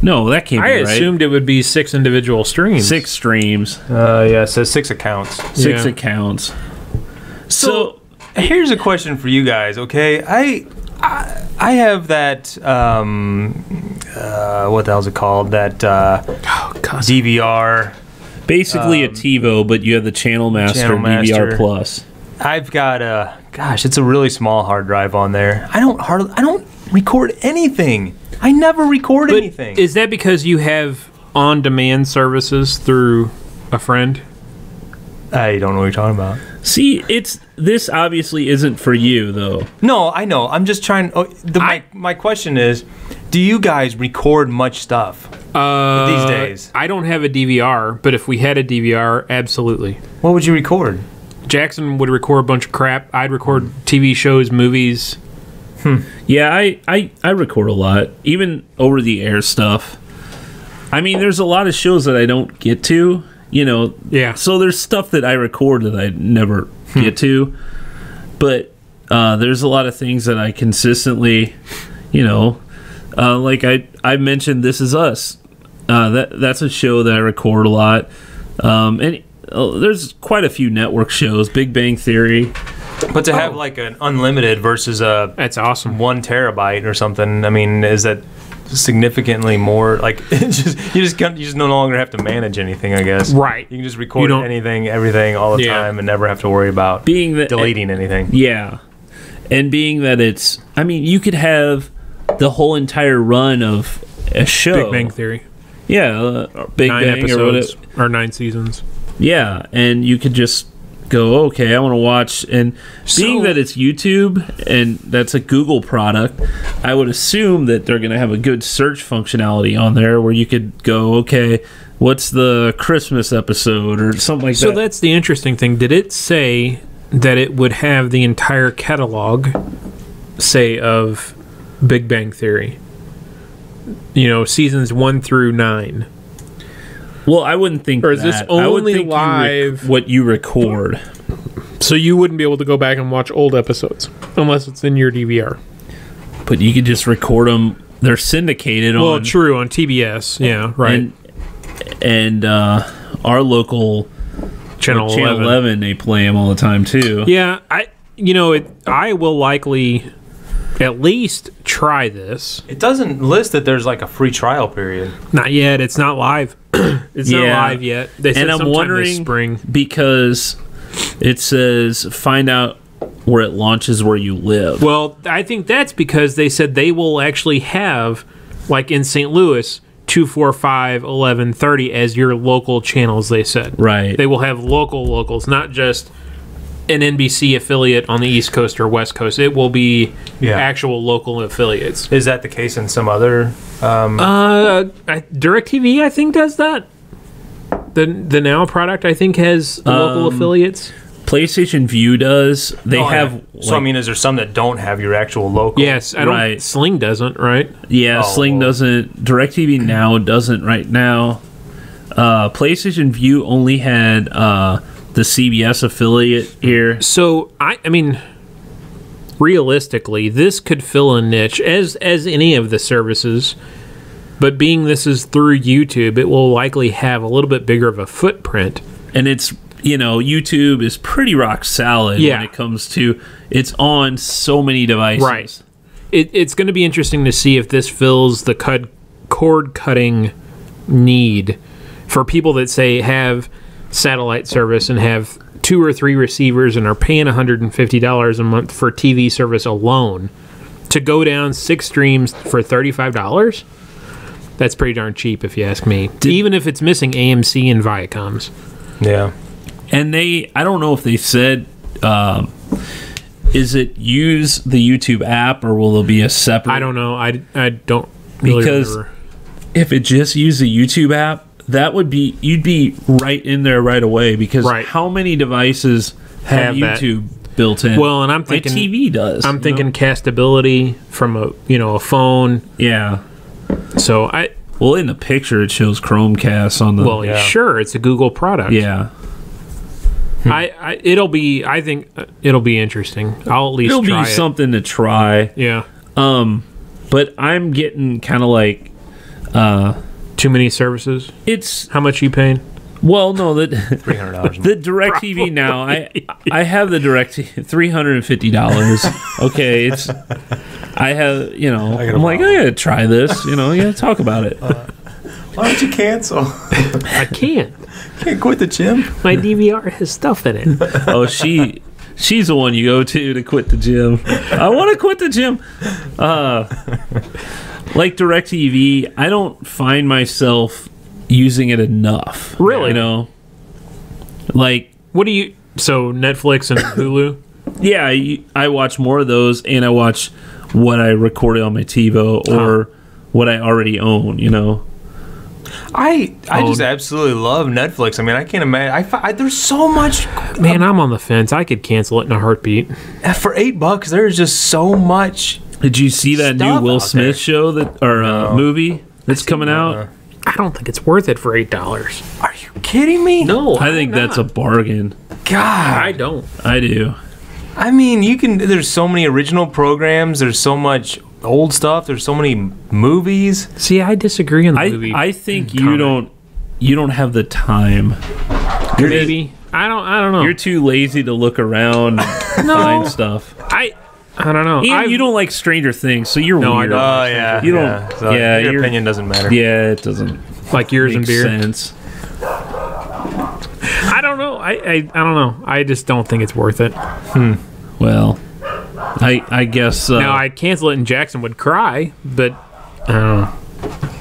No, that can't be right. I assumed it would be 6 individual streams. 6 streams. Yeah, it says 6 accounts. 6 accounts. So here's a question for you guys, okay? I have that, what the hell's it called? That DVR. Basically a TiVo, but you have the Channel Master DVR Plus. I've got it's a really small hard drive on there. I don't record anything. I never record anything. Is that because you have on-demand services through a friend? I don't know what you're talking about. See, this obviously isn't for you, though. No, I know. I'm just trying. My question is, do you guys record much stuff these days? I don't have a DVR, but if we had a DVR, absolutely. What would you record? Jackson would record a bunch of crap. I'd record TV shows, movies. Yeah, I record a lot, even over-the-air stuff. I mean, there's a lot of shows that I don't get to. Yeah. So there's stuff that I record that I never get to, but there's a lot of things that I consistently, like I mentioned This Is Us. That's a show that I record a lot, and there's quite a few network shows. Big Bang Theory. But to have like an unlimited versus that's awesome 1 terabyte or something. I mean, is that significantly more? Like, you just no longer have to manage anything, I guess. Right. You can just record anything, everything, all the time, and never have to worry about deleting anything. Yeah, and being that you could have the whole entire run of a show. Big Bang Theory. Yeah, Big 9 Bang episodes or 9 seasons. Yeah, and you could just go, okay, I want to watch. And being that it's YouTube and that's a Google product, I would assume that they're going to have a good search functionality on there where you could go, okay, what's the Christmas episode or something like that. So that's the interesting thing. Did it say that it would have the entire catalog, say, of Big Bang Theory? Seasons 1 through 9. Well, I wouldn't think. Or is this only live? What you record. So you wouldn't be able to go back and watch old episodes unless it's in your DVR. But you could just record them. They're syndicated on TBS. Yeah, right. And our local Channel 11, they play them all the time too. Yeah, I will likely at least try this. It doesn't list that there's like a free trial period. Not yet. It's not live. It's not live yet. They said I'm wondering this spring because it says find out where it launches where you live. Well, I think that's because they said they will actually have, like in St. Louis, 245, 11, 30 as your local channels. They said They will have locals, not just an NBC affiliate on the East Coast or West Coast. It will be actual local affiliates. Is that the case in some other? DirecTV, I think, does that. The Now product, I think, has local affiliates. PlayStation View does. They have. So I mean, is there some that don't have your actual local? Yes, I don't. Sling doesn't, right? Yeah, Sling doesn't. DirecTV Now doesn't right now. PlayStation View only had the CBS affiliate here. So I mean, realistically, this could fill a niche as any of the services. But being this is through YouTube, it will likely have a little bit bigger of a footprint. And it's, YouTube is pretty rock solid when it comes to, it's on so many devices. Right. It's going to be interesting to see if this fills the cord cutting need for people that say have satellite service and have 2 or 3 receivers and are paying $150 a month for TV service alone to go down 6 streams for $35. That's pretty darn cheap, if you ask me. Even if it's missing AMC and Viacom's. Yeah. And I don't know if they said, is it use the YouTube app or will there be a separate? I don't know. I don't really because remember. If it just used the YouTube app, that would be, you'd be right in there right away, because how many devices have YouTube built in? Well, and I'm thinking my TV does. I'm thinking castability from a phone. Yeah. So well, in the picture it shows Chromecast on the. Well, sure, it's a Google product. Yeah. I think it'll be interesting. I'll at least it'll try be something to try. Yeah. But I'm getting kind of like too many services. It's how much you paying? Well, no, that $300. The DirecTV now. I have the DirecTV $350. Okay, it's I have I'm like I gotta try this. You gotta talk about it. Why don't you cancel? I can't. Can't quit the gym. My DVR has stuff in it. Oh, she's the one you go to quit the gym. I want to quit the gym. Like DirecTV, I don't find myself using it enough. Really? Like, what do you? So Netflix and Hulu. Yeah, I watch more of those, and I watch what I recorded on my TiVo or what I already own. I just absolutely love Netflix. I mean, I can't imagine. There's so much. Man, I'm on the fence. I could cancel it in a heartbeat. For $8, there's just so much. Did you see that new Will Smith show movie that's coming out? I don't think it's worth it for $8. Are you kidding me? No, I think that's a bargain. God, I don't. I do. I mean, there's so many original programs. There's so much old stuff. There's so many movies. See, I disagree on the movie. I think you don't have the time. Maybe. I don't know. You're too lazy to look around and find stuff. I don't know. Ian, you don't like Stranger Things, so you're weird. Oh yeah. You don't. So your opinion doesn't matter. Yeah, it doesn't. Like yours and beer. Sense. I don't know. I don't know. I just don't think it's worth it. Well, I guess. Now I'd cancel it and Jackson would cry, but I don't know.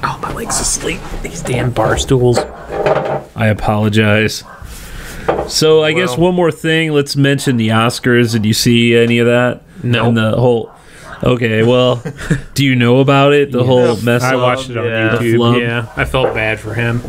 Oh, my leg's asleep. These damn bar stools. I apologize. So I guess one more thing. Let's mention the Oscars. Did you see any of that? No. And the whole. Okay, well, do you know about it? The whole mess. I watched it on YouTube. Yeah, I felt bad for him.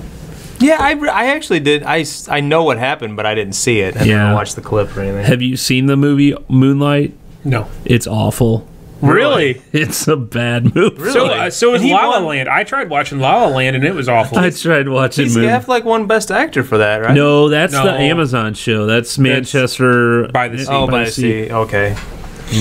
Yeah, I actually did. I know what happened, but I didn't see it. I didn't watch the clip or anything. Have you seen the movie Moonlight? No. It's awful. Really? It's a bad movie. Really? So is La La Land. I tried watching La La Land, and it was awful. I tried watching He won Best Actor for that, right? No, that's the Amazon show. That's Manchester by the Sea. Oh, by the Sea. Okay.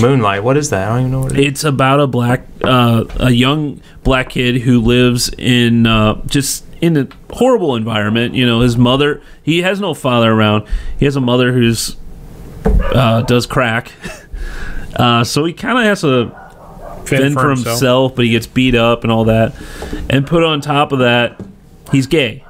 Moonlight. What is that? I don't even know what it is. It's about a young black kid who lives in just in a horrible environment. His mother. He has no father around. He has a mother who's does crack. So he kind of has to fend for himself, but he gets beat up and all that. And put on top of that, he's gay.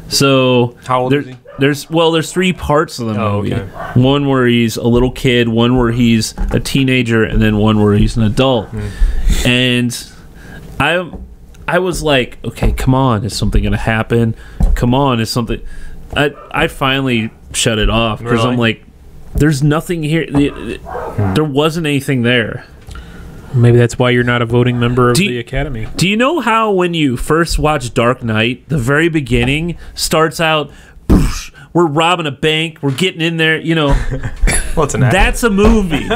So how old is he? There's 3 parts of the movie. Okay. One where he's a little kid, one where he's a teenager, and then one where he's an adult. And I was like, okay, come on, is something gonna happen? Come on, is something? I finally shut it off because I'm like, there's nothing here. There wasn't anything there. Maybe that's why you're not a voting member of the Academy. Do you know how when you first watch Dark Knight, the very beginning starts out, we're robbing a bank, we're getting in there, Well, it's an that's a movie.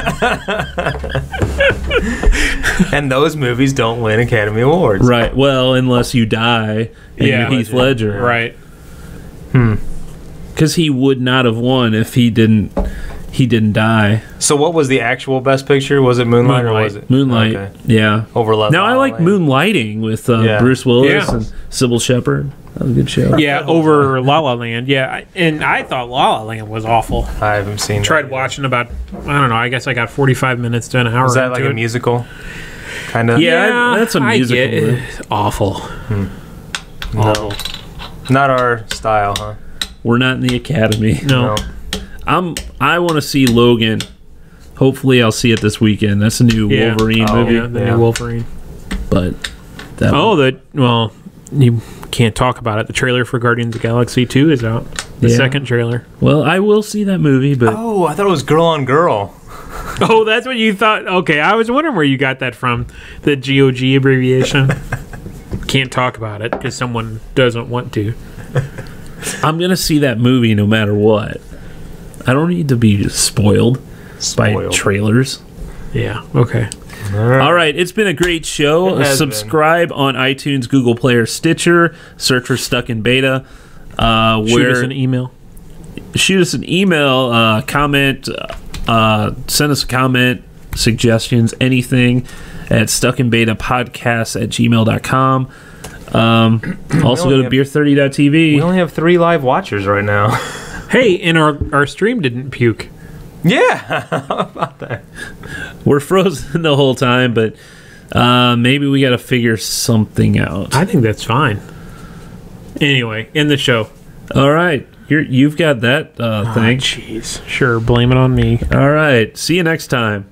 And those movies don't win Academy Awards. Right. Well, unless you die and you're Heath Ledger. Right. Because he would not have won if he didn't die. So what was the actual Best Picture? Was it Moonlight or was it? Moonlight. Okay. Yeah. Over La La Now I like Land. Moonlighting with Bruce Willis and Sybil Shepherd. That was a good show. Yeah, over La La Land. Yeah, and I thought La La Land was awful. I haven't seen Tried watching about, I don't know, I guess I got 45 minutes to an hour. Was that like a musical? Kind of? Yeah, that's a musical. I get it. Awful. No. Not our style, huh? We're not in the Academy. No. I want to see Logan. Hopefully I'll see it this weekend. That's a new Wolverine movie. Yeah, the new Wolverine. But you can't talk about it. The trailer for Guardians of the Galaxy 2 is out. The second trailer. Well, I will see that movie, but I thought it was Girl on Girl. Oh, that's what you thought? Okay, I was wondering where you got that from. The GOG abbreviation. can't talk about it because someone doesn't want to. I'm gonna see that movie no matter what. I don't need to be spoiled. By trailers. Yeah. Okay. All right. It's been a great show. Subscribe on iTunes, Google Play, or Stitcher. Search for Stuck in Beta. Shoot us an email. Shoot us an email. Comment. Send us a comment, suggestions, anything at stuckinbetapodcast@gmail.com. Also go to beer30.tv. We only have 3 live watchers right now. Hey, and our stream didn't puke. Yeah, how about that? We're frozen the whole time, but maybe we got to figure something out. I think that's fine. Anyway, end the show. All right, you've got that thing. Jeez, sure, blame it on me. All right, see you next time.